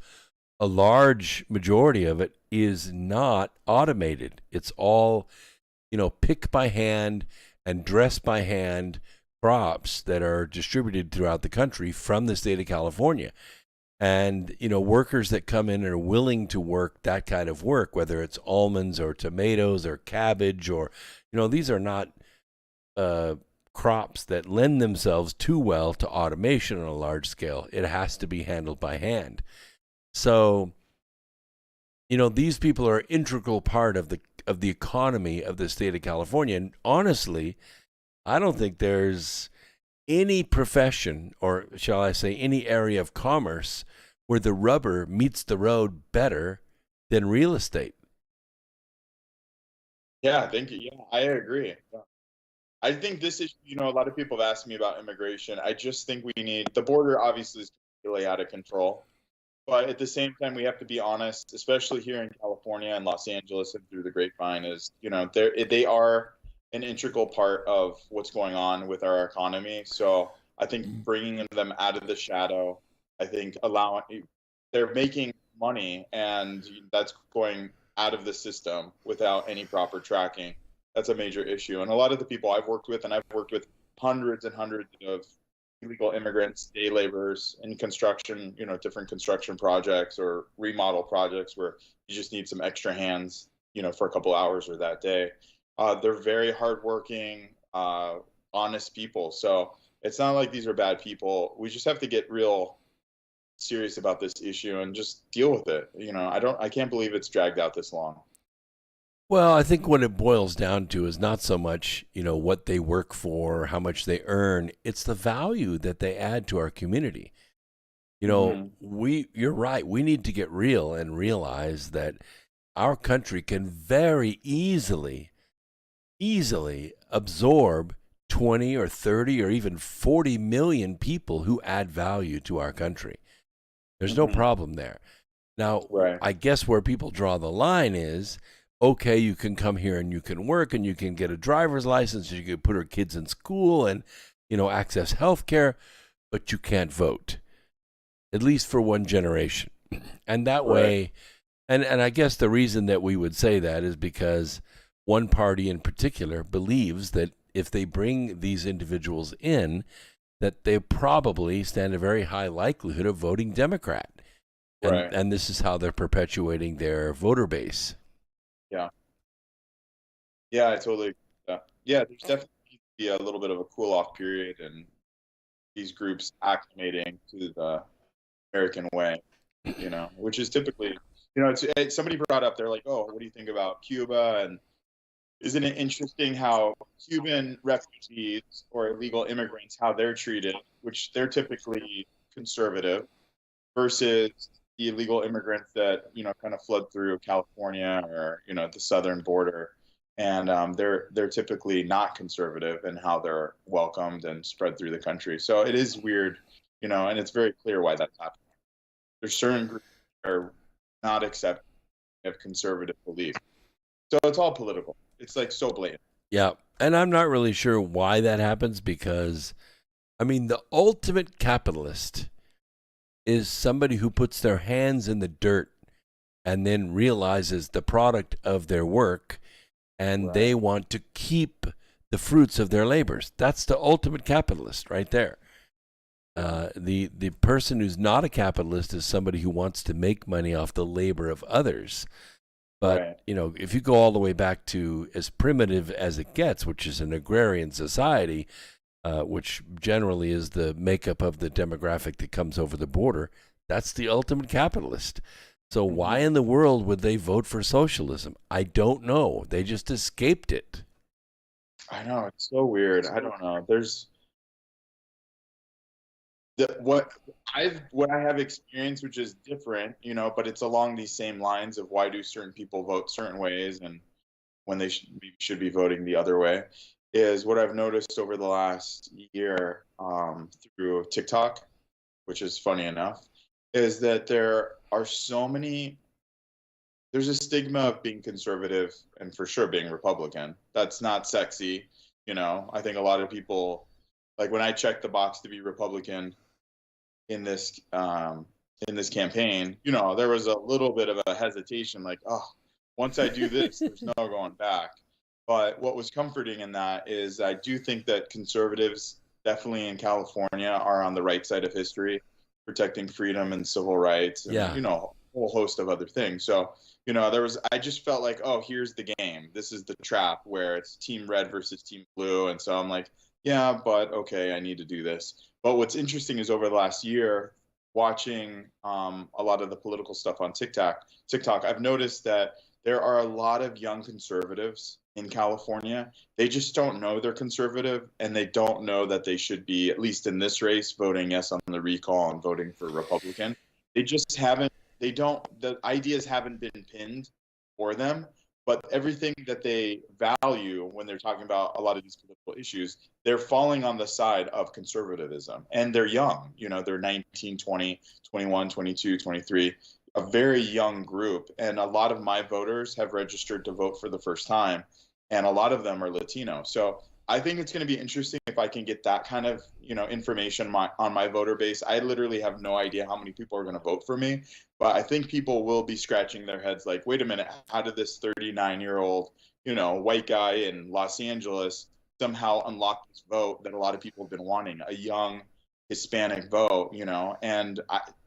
a large majority of it is not automated. It's all, pick by hand and dress by hand crops that are distributed throughout the country from the state of California. And, workers that come in and are willing to work that kind of work, whether it's almonds or tomatoes or cabbage or, these are not crops that lend themselves too well to automation on a large scale. It has to be handled by hand. So, these people are an integral part of the economy of the state of California. And honestly, I don't think there's any profession, or shall I say any area of commerce, where the rubber meets the road better than real estate. Yeah, thank you. Yeah, I agree. Yeah. I think this is, a lot of people have asked me about immigration. I just think the border obviously is really out of control. But at the same time, we have to be honest, especially here in California and Los Angeles and through the grapevine, is, they are an integral part of what's going on with our economy. So I think bringing them out of the shadow, I think they're making money, and that's going out of the system without any proper tracking. That's a major issue. And a lot of the people I've worked with, and I've worked with hundreds and hundreds of illegal immigrants, day laborers in construction, different construction projects or remodel projects where you just need some extra hands, for a couple hours or that day. They're very hardworking, honest people. So it's not like these are bad people. We just have to get real serious about this issue and just deal with it. I can't believe it's dragged out this long. Well, I think what it boils down to is not so much, what they work for, how much they earn. It's the value that they add to our community. You're right. We need to get real and realize that our country can very easily absorb 20 or 30 or even 40 million people who add value to our country. There's no problem there. Now, right. I guess where people draw the line is, okay, you can come here and you can work and you can get a driver's license, you can put our kids in school and, access health care, but you can't vote, at least for one generation. And that way, and I guess the reason that we would say that is because one party in particular believes that if they bring these individuals in, that they probably stand a very high likelihood of voting Democrat. And this is how they're perpetuating their voter base. Yeah. Yeah, I totally. Yeah, there's definitely be a little bit of a cool off period and these groups acclimating to the American way, which is typically somebody brought up, they're like, oh, what do you think about Cuba? And isn't it interesting how Cuban refugees or illegal immigrants, how they're treated, which they're typically conservative, versus the illegal immigrants that, kind of flood through California or, the southern border. And they're typically not conservative in how they're welcomed and spread through the country. So it is weird, and it's very clear why that's happening. There's certain groups that are not accepting of conservative belief. So it's all political. It's like so blatant. Yeah. And I'm not really sure why that happens because, I mean, the ultimate capitalist is somebody who puts their hands in the dirt and then realizes the product of their work, and Right. they want to keep the fruits of their labors. That's the ultimate capitalist right there. The person who's not a capitalist is somebody who wants to make money off the labor of others. But, Right. If you go all the way back to as primitive as it gets, which is an agrarian society, which generally is the makeup of the demographic that comes over the border, that's the ultimate capitalist. So why in the world would they vote for socialism? I don't know. They just escaped it. I know, it's so weird. I don't know. There's what I have experienced, which is different, but it's along these same lines of why do certain people vote certain ways and when they should be voting the other way, is what I've noticed over the last year through TikTok, which is funny enough, is that there's a stigma of being conservative and for sure being Republican. That's not sexy. I think a lot of people, like when I checked the box to be Republican in this campaign, there was a little bit of a hesitation, like, oh, once I do this, there's no going back. But what was comforting in that is I do think that conservatives, definitely in California, are on the right side of history, protecting freedom and civil rights, and a whole host of other things. So, I just felt like, oh, here's the game. This is the trap where it's team red versus team blue. And so I'm like, yeah, but okay, I need to do this. But what's interesting is over the last year, watching a lot of the political stuff on TikTok, I've noticed that there are a lot of young conservatives in California. They just don't know they're conservative, and they don't know that they should be, at least in this race, voting yes on the recall and voting for Republican. They just haven't, the ideas haven't been pinned for them, but everything that they value when they're talking about a lot of these political issues, they're falling on the side of conservatism. And they're young, they're 19, 20, 21, 22, 23, a very young group. And a lot of my voters have registered to vote for the first time, and a lot of them are Latino. So I think it's going to be interesting if I can get that kind of, information on my voter base. I literally have no idea how many people are going to vote for me, but I think people will be scratching their heads like, wait a minute, how did this 39-year-old, white guy in Los Angeles somehow unlock this vote that a lot of people have been wanting, a young Hispanic vote, and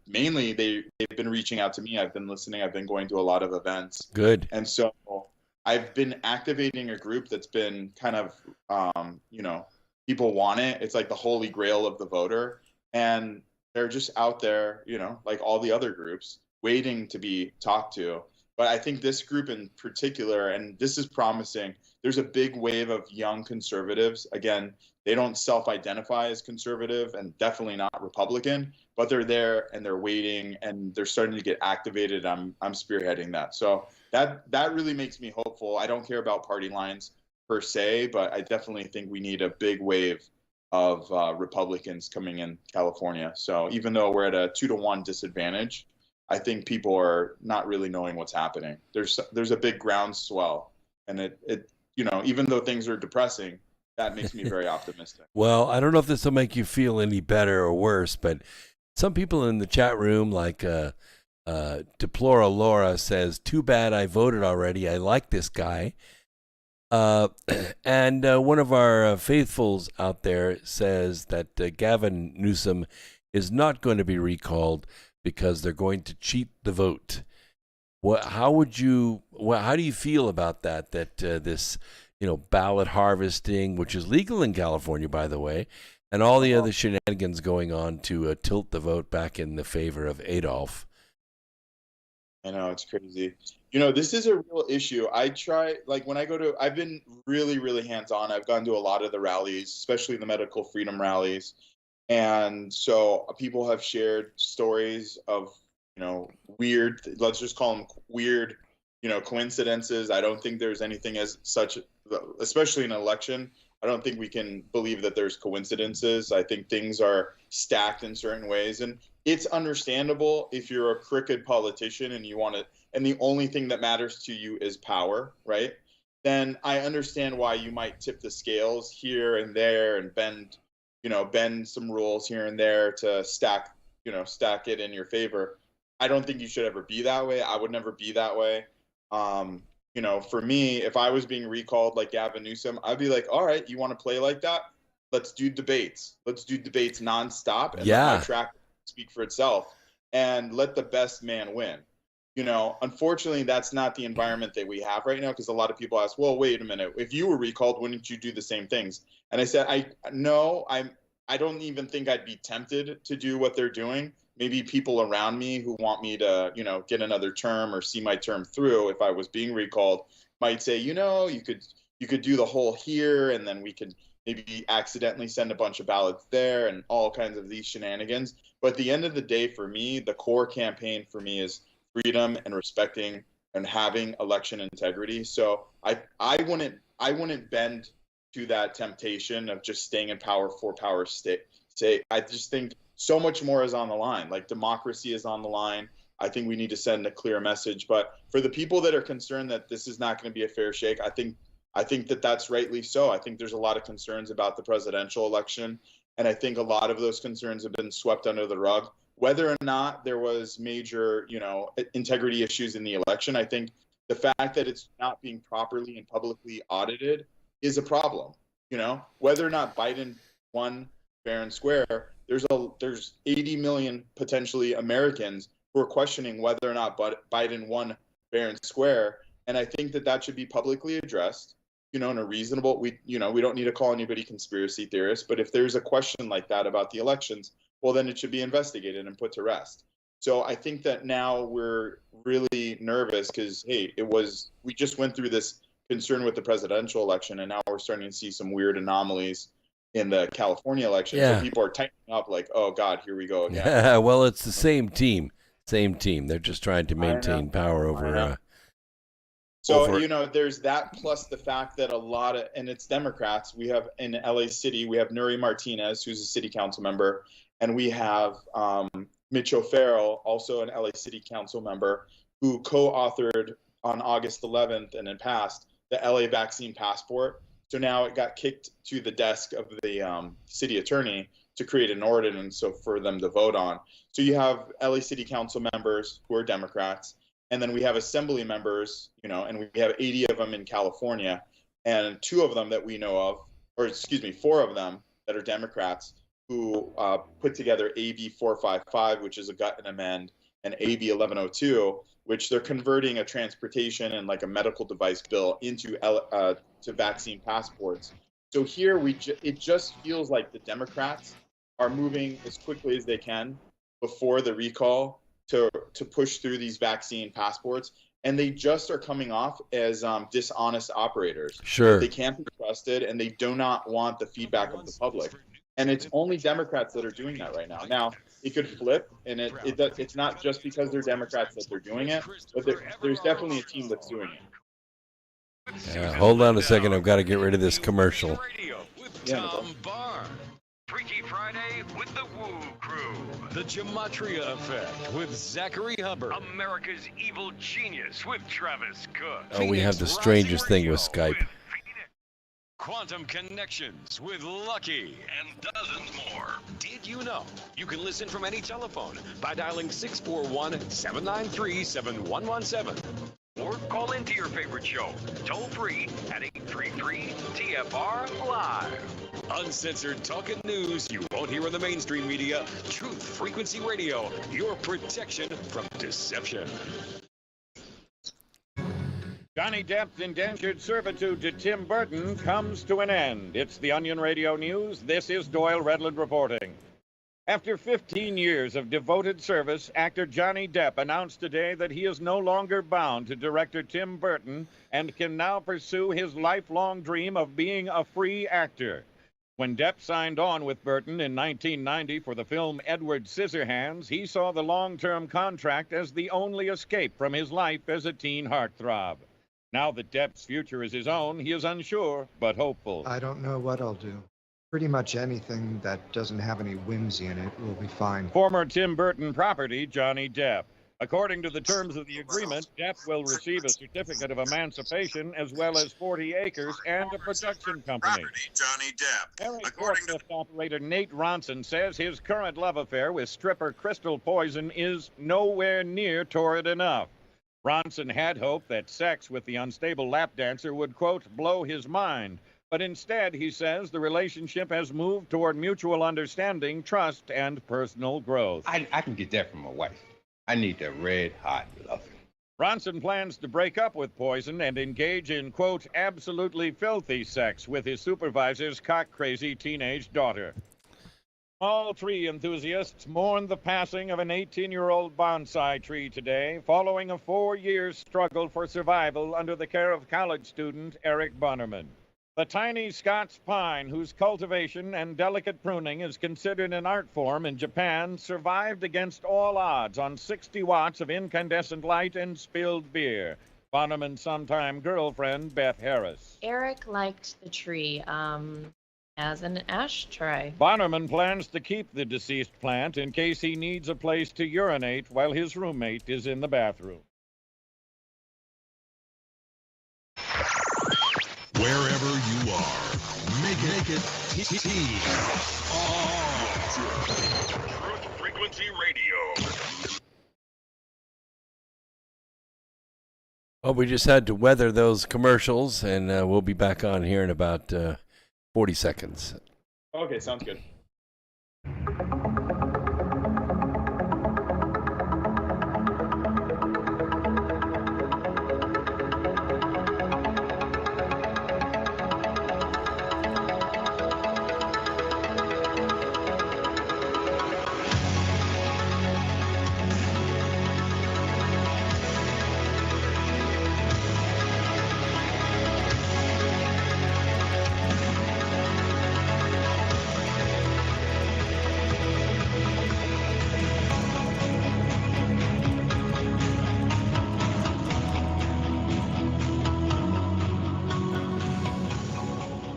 mainly they've been reaching out to me. I've been listening. I've been going to a lot of events. Good. And so I've been activating a group that's been kind of, people want it. It's like the holy grail of the voter. And they're just out there, like all the other groups, waiting to be talked to. But I think this group in particular, and this is promising, there's a big wave of young conservatives. Again, they don't self-identify as conservative and definitely not Republican, but they're there and they're waiting and they're starting to get activated. I'm spearheading that. So that really makes me hopeful. I don't care about party lines per se, but I definitely think we need a big wave of Republicans coming in California. So even though we're at a 2-to-1 disadvantage, I think people are not really knowing what's happening. There's a big groundswell, and it even though things are depressing, that makes me very optimistic. Well, I don't know if this will make you feel any better or worse, but some people in the chat room, like Deplora Laura, says, "Too bad I voted already. I like this guy." And one of our faithfuls out there says that Gavin Newsom is not going to be recalled because they're going to cheat the vote. How do you feel about that? That this, ballot harvesting, which is legal in California, by the way, and all the other shenanigans going on to tilt the vote back in the favor of Adolf. I know, it's crazy. This is a real issue. I try, like, when I go to, I've been really, really hands-on. I've gone to a lot of the rallies, especially the medical freedom rallies. And so people have shared stories of, weird, let's just call them weird, coincidences. I don't think there's anything as such, especially in an election. I don't think we can believe that there's coincidences. I think things are stacked in certain ways. And it's understandable if you're a crooked politician and you want to, and the only thing that matters to you is power, right? Then I understand why you might tip the scales here and there and bend some rules here and there to stack it in your favor. I don't think you should ever be that way. I would never be that way. For me, if I was being recalled like Gavin Newsom, I'd be like, all right, you want to play like that? Let's do debates. Let's do debates nonstop and let my track speak for itself and let the best man win. Unfortunately, that's not the environment that we have right now, because a lot of people ask, well, wait a minute, if you were recalled, wouldn't you do the same things? And I said, I don't even think I'd be tempted to do what they're doing. Maybe people around me who want me to, get another term or see my term through, if I was being recalled, might say, you could do the whole here, and then we could maybe accidentally send a bunch of ballots there and all kinds of these shenanigans. But at the end of the day, for me, the core campaign for me is freedom and respecting and having election integrity. So I wouldn't bend to that temptation of just staying in power for power's sake. I just think so much more is on the line. Like, democracy is on the line. I think we need to send a clear message. But for the people that are concerned that this is not going to be a fair shake, I think that that's rightly so. I think there's a lot of concerns about the presidential election, and I think a lot of those concerns have been swept under the rug. Whether or not there was major, integrity issues in the election, I think the fact that it's not being properly and publicly audited is a problem. Whether or not Biden won fair and square, there's 80 million potentially Americans who are questioning whether or not Biden won fair and square, and I think that should be publicly addressed. In a reasonable, we don't need to call anybody conspiracy theorists, but if there's a question like that about the elections, well, then it should be investigated and put to rest. So I think that now we're really nervous because, hey, we just went through this concern with the presidential election, and now we're starting to see some weird anomalies in the California election. Yeah. So people are tightening up like, oh, God, here we go again. Yeah, well, it's the same team. They're just trying to maintain power over... there's that, plus the fact that and it's Democrats. We have in LA City, we have Nuri Martinez, who's a city council member, and we have Mitch O'Farrell, also an LA City council member, who co-authored on August 11th and then passed the LA vaccine passport. So now it got kicked to the desk of the city attorney to create an ordinance for them to vote on. So you have LA City council members who are Democrats, and then we have assembly members, and we have 80 of them in California, and 2 of them that we know of, 4 of them that are Democrats who put together AB 455, which is a gut and amend, and AB 1102, which they're converting a transportation and like a medical device bill into to vaccine passports. So here it just feels like the Democrats are moving as quickly as they can before the recall to push through these vaccine passports, and they just are coming off as dishonest operators. Sure. They can't be trusted, and they do not want the feedback of the public. And it's only Democrats that are doing that right now. Now, it could flip, and it's not just because they're Democrats that they're doing it, but there's definitely a team that's doing it. Hold on a second. I've got to get rid of this commercial. Yeah. Freaky Friday with the Woo Crew. The Gematria Effect with Zachary Hubbard. America's Evil Genius with Travis Cook. Oh, we have the strangest thing with Skype. Quantum Connections with Lucky. And dozens more. Did you know you can listen from any telephone by dialing 641-793-7117? Or call into your favorite show, toll free at 833-TFR Live. Uncensored talk and news you won't hear in the mainstream media. Truth Frequency Radio, your protection from deception. Johnny Depp's indentured servitude to Tim Burton comes to an end. It's the Onion Radio News. This is Doyle Redland reporting. After 15 years of devoted service, actor Johnny Depp announced today that he is no longer bound to director Tim Burton and can now pursue his lifelong dream of being a free actor. When Depp signed on with Burton in 1990 for the film Edward Scissorhands, he saw the long-term contract as the only escape from his life as a teen heartthrob. Now that Depp's future is his own, he is unsure, but hopeful. I don't know what I'll do. Pretty much anything that doesn't have any whimsy in it will be fine. Former Tim Burton property, Johnny Depp. According to the terms of the agreement, Depp will receive a certificate of emancipation as well as 40 acres and a production company. Johnny Depp. Harry According to forklift operator Nate Ronson says his current love affair with stripper Crystal Poison is nowhere near torrid enough. Ronson had hoped that sex with the unstable lap dancer would, quote, blow his mind. But instead, he says, the relationship has moved toward mutual understanding, trust, and personal growth. I can get that from my wife. I need that red hot loving. Ronson plans to break up with Poison and engage in, quote, absolutely filthy sex with his supervisor's cock-crazy teenage daughter. All tree enthusiasts mourn the passing of an 18-year-old bonsai tree today, following a 4-year struggle for survival under the care of college student Eric Bonnerman. The tiny Scots pine, whose cultivation and delicate pruning is considered an art form in Japan, survived against all odds on 60 watts of incandescent light and spilled beer. Bonnerman's sometime girlfriend, Beth Harris. Eric liked the tree as an ashtray. Bonnerman plans to keep the deceased plant in case he needs a place to urinate while his roommate is in the bathroom. Wherever you are, make it TRUTH Frequency Radio. Well, we just had to weather those commercials, and we'll be back on here in about 40 seconds. Okay, sounds good.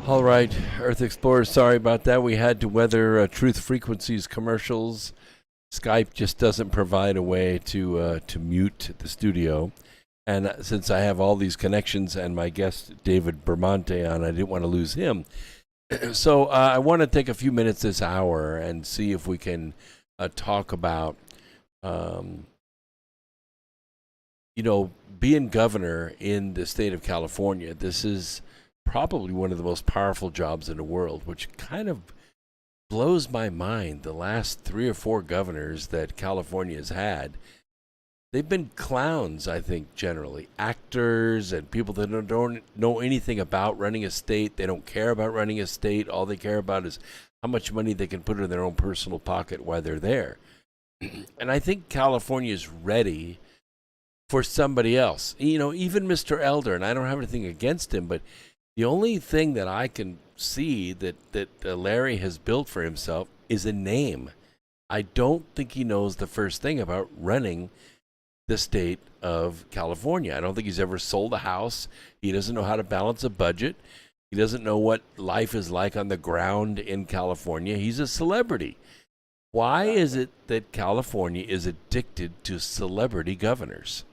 All right, Earth Explorers, sorry about that. We had to weather Truth Frequencies commercials. Skype just doesn't provide a way to mute the studio. And since I have all these connections and my guest David Bermonte on, I didn't want to lose him. So I want to take a few minutes this hour and see if we can talk about, being governor in the state of California. This is probably one of the most powerful jobs in the world, which kind of blows my mind. The last 3 or 4 governors that California has had, they've been clowns, I think, generally. Actors and people that don't know anything about running a state. They don't care about running a state. All they care about is how much money they can put in their own personal pocket while they're there. And I think California is ready for somebody else. Even Mr. Elder, and I don't have anything against him, but the only thing that I can see that Larry has built for himself is a name. I don't think he knows the first thing about running the state of California. I don't think he's ever sold a house. He doesn't know how to balance a budget. He doesn't know what life is like on the ground in California. He's a celebrity. Why is it that California is addicted to celebrity governors?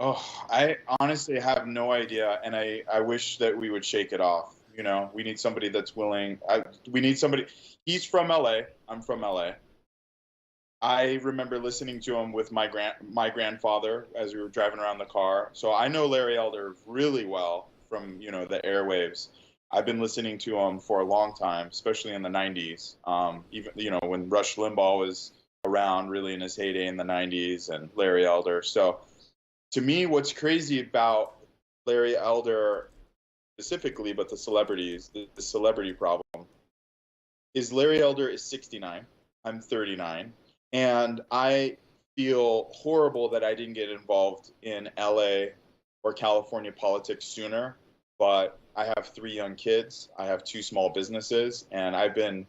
Oh, I honestly have no idea, and I wish that we would shake it off. We need somebody that's willing. We need somebody. He's from LA. I'm from LA. I remember listening to him with my grandfather as we were driving around the car. So I know Larry Elder really well from the airwaves. I've been listening to him for a long time, especially in the 90s. Even when Rush Limbaugh was around, really in his heyday in the 90s, and Larry Elder. So to me, what's crazy about Larry Elder specifically, but the celebrities, the celebrity problem, is Larry Elder is 69. I'm 39. And I feel horrible that I didn't get involved in LA or California politics sooner. But I have 3 young kids. I have 2 small businesses, and I've been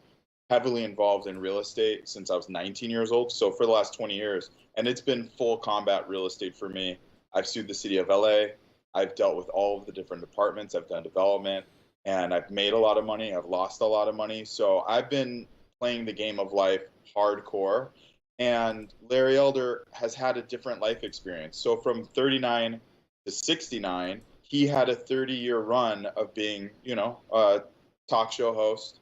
heavily involved in real estate since I was 19 years old. So for the last 20 years, and it's been full combat real estate for me. I've sued the city of LA. I've dealt with all of the different departments. I've done development, and I've made a lot of money. I've lost a lot of money. So I've been playing the game of life hardcore. And Larry Elder has had a different life experience. So from 39 to 69, he had a 30-year run of being, a talk show host.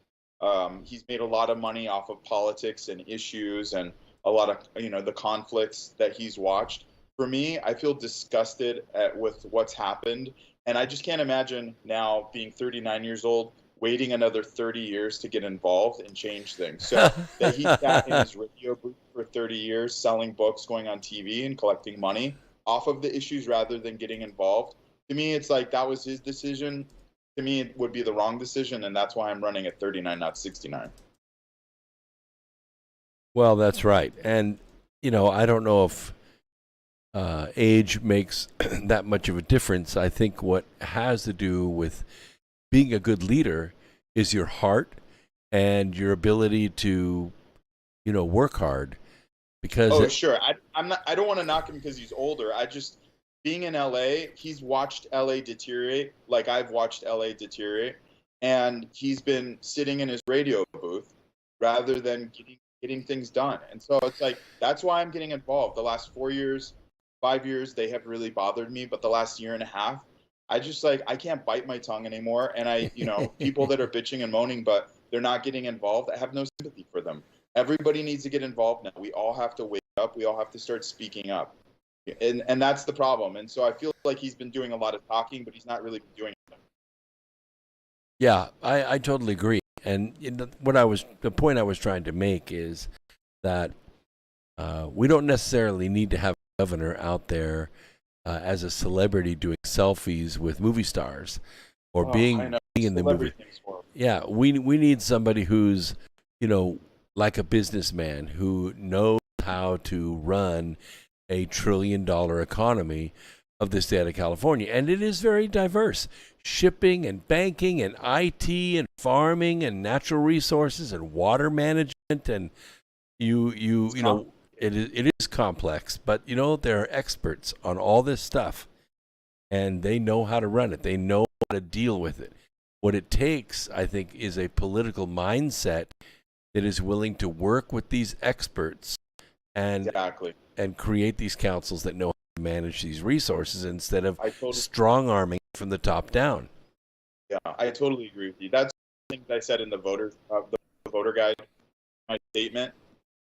He's made a lot of money off of politics and issues and a lot of, the conflicts that he's watched. For me, I feel disgusted with what's happened. And I just can't imagine now being 39 years old, waiting another 30 years to get involved and change things. So that he sat in his radio booth for 30 years, selling books, going on TV and collecting money off of the issues rather than getting involved. To me, it's like that was his decision. To me, it would be the wrong decision, and that's why I'm running at 39, not 69. Well, that's right. And, I don't know if age makes that much of a difference. I think what has to do with being a good leader is your heart and your ability to, work hard. Because sure. I don't want to knock him because he's older. Being in LA, he's watched LA deteriorate like I've watched LA deteriorate, and he's been sitting in his radio booth rather than getting things done. And so it's like that's why I'm getting involved. The last 4 years, 5 years, they have really bothered me, but the last year and a half, I can't bite my tongue anymore. And people that are bitching and moaning, but they're not getting involved, I have no sympathy for them. Everybody needs to get involved now. We all have to wake up. We all have to start speaking up. And that's the problem. And so I feel like he's been doing a lot of talking, but he's not really doing it. Yeah, I totally agree. And the point I was trying to make is that we don't necessarily need to have a governor out there as a celebrity doing selfies with movie stars or being in the movie. Yeah, we need somebody who's, like a businessman who knows how to run a $1 trillion economy of the state of California. And it is very diverse. Shipping and banking and IT and farming and natural resources and water management. And it is complex, but there are experts on all this stuff and they know how to run it. They know how to deal with it. What it takes, I think, is a political mindset that is willing to work with these experts and create these councils that know how to manage these resources instead of strong-arming from the top down. Yeah, I totally agree with you. That's the thing that I said in the voter guide. My statement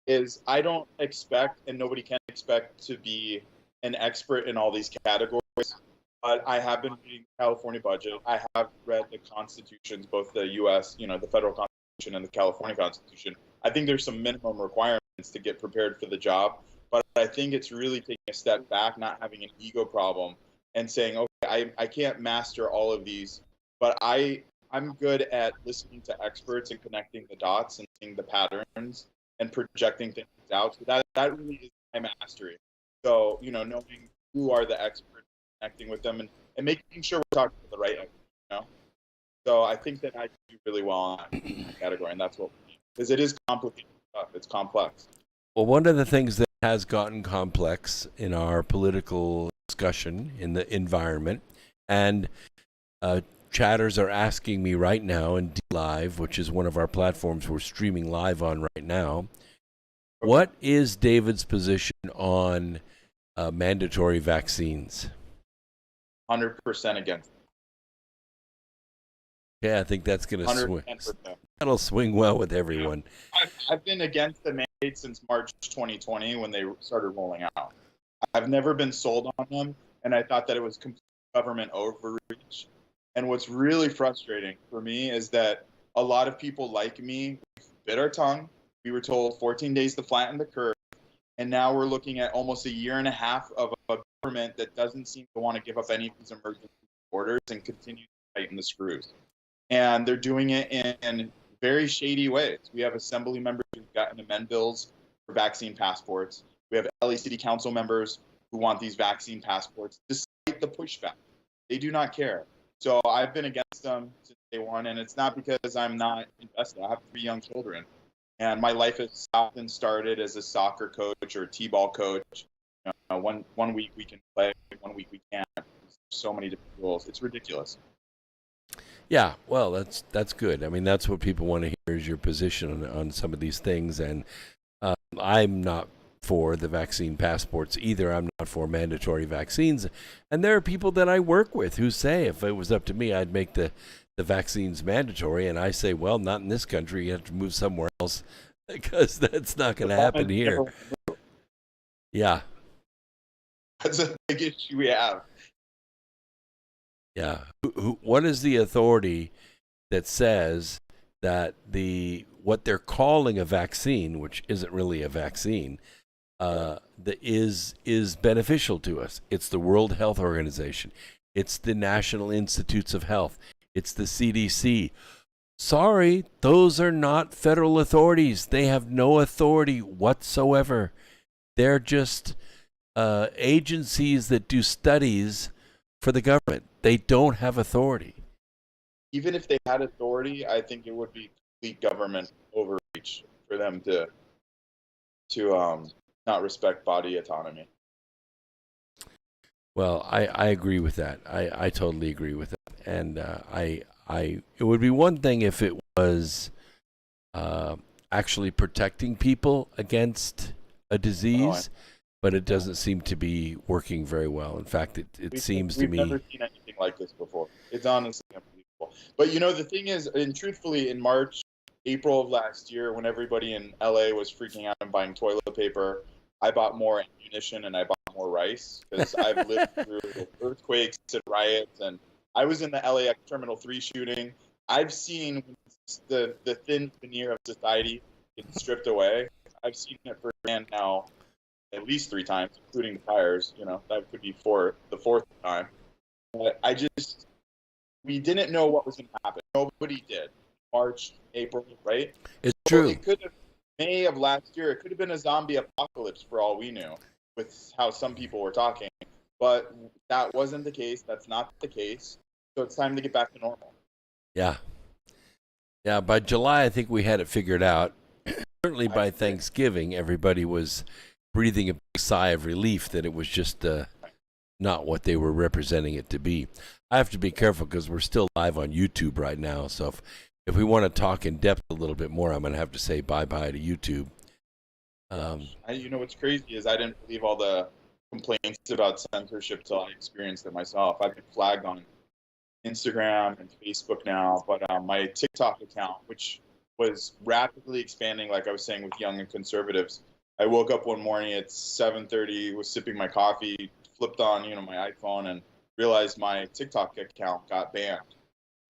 is I don't expect, and nobody can expect, to be an expert in all these categories. But I have been reading the California budget. I have read the constitutions, both the U.S., the federal constitution and the California constitution. I think there's some minimum requirements to get prepared for the job. But I think it's really taking a step back, not having an ego problem, and saying, okay, I can't master all of these, but I'm good at listening to experts and connecting the dots and seeing the patterns and projecting things out. So that really is my mastery. So, knowing who are the experts, connecting with them, and making sure we're talking to the right experts, So I think that I do really well in that category, and that's what we need. Because it is complicated stuff. It's complex. Well, one of the things that has gotten complex in our political discussion in the environment, and chatters are asking me right now in D-Live, which is one of our platforms we're streaming live on right now, what is David's position on mandatory vaccines? 100% against. Yeah, I think that's going to swing. That'll swing well with everyone. I've been against the mandate since March 2020 when they started rolling out. I've never been sold on them, and I thought that it was complete government overreach. And what's really frustrating for me is that a lot of people like me bit our tongue. We were told 14 days to flatten the curve, and now we're looking at almost a year and a half of a government that doesn't seem to want to give up any of these emergency orders and continue to tighten the screws. And they're doing it in very shady ways. We have assembly members who've gotten amend bills for vaccine passports. We have LA City Council members who want these vaccine passports, despite the pushback. They do not care. So I've been against them since day one, and it's not because I'm not invested. I have 3 young children, and my life has often started as a soccer coach or a t-ball coach. One week we can play, 1 week we can't. There's so many different rules. It's ridiculous. Yeah, well, that's good. I mean, that's what people want to hear is your position on some of these things. And I'm not for the vaccine passports either. I'm not for mandatory vaccines. And there are people that I work with who say if it was up to me, I'd make the vaccines mandatory. And I say, well, not in this country. You have to move somewhere else because that's not going to happen here. Yeah. That's a big issue we have. Yeah. What is the authority that says that what they're calling a vaccine, which isn't really a vaccine, that is beneficial to us? It's the World Health Organization. It's the National Institutes of Health. It's the CDC. Sorry, those are not federal authorities. They have no authority whatsoever. They're just agencies that do studies for the government. They don't have authority. Even if they had authority, I think it would be complete government overreach for them to not respect body autonomy. Well, I agree with that. I totally agree with that. And it would be one thing if it was actually protecting people against a disease, but it doesn't seem to be working very well. In fact, it seems to me... We've never seen anything like this before. It's honestly unbelievable. But, the thing is, and truthfully, in March, April of last year, when everybody in LA was freaking out and buying toilet paper, I bought more ammunition and I bought more rice because I've lived through earthquakes and riots, and I was in the LAX Terminal 3 shooting. I've seen the thin veneer of society get stripped away. I've seen it firsthand now at least 3 times, including the fires. That could be the 4th time. But we didn't know what was going to happen. Nobody did. March, April, right? It's true. It could have, May of last year, it could have been a zombie apocalypse for all we knew, with how some people were talking. But that wasn't the case. That's not the case. So it's time to get back to normal. Yeah. Yeah, by July, I think we had it figured out. Certainly by Thanksgiving, everybody was breathing a big sigh of relief that it was just not what they were representing it to be. I have to be careful because we're still live on YouTube right now. So if we want to talk in depth a little bit more, I'm going to have to say bye-bye to YouTube. What's crazy is I didn't believe all the complaints about censorship till I experienced it myself. I've been flagged on Instagram and Facebook now, but my TikTok account, which was rapidly expanding, like I was saying, with young and conservatives. I woke up one morning at 7:30, was sipping my coffee, flipped on, my iPhone, and realized my TikTok account got banned.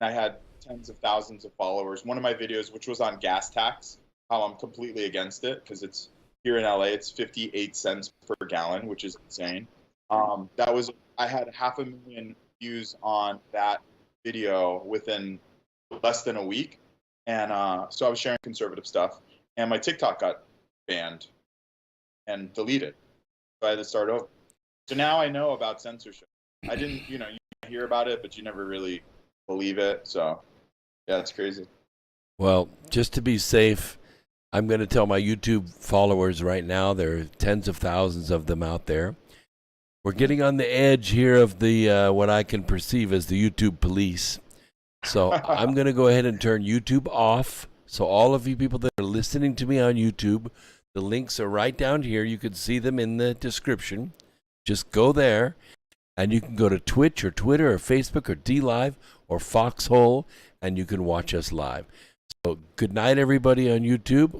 And I had tens of thousands of followers. One of my videos, which was on gas tax, how I'm completely against it because it's here in LA, it's 58 cents per gallon, which is insane. I had 500,000 views on that video within less than a week. And so I was sharing conservative stuff, and my TikTok got banned and deleted. So I had to start over. So now I know about censorship. I didn't, you hear about it, but you never really believe it. So, yeah, it's crazy. Well, just to be safe, I'm going to tell my YouTube followers right now, there are tens of thousands of them out there. We're getting on the edge here of the what I can perceive as the YouTube police. So I'm going to go ahead and turn YouTube off. So all of you people that are listening to me on YouTube, the links are right down here. You can see them in the description. Just go there, and you can go to Twitch or Twitter or Facebook or DLive or Foxhole, and you can watch us live. So good night, everybody on YouTube.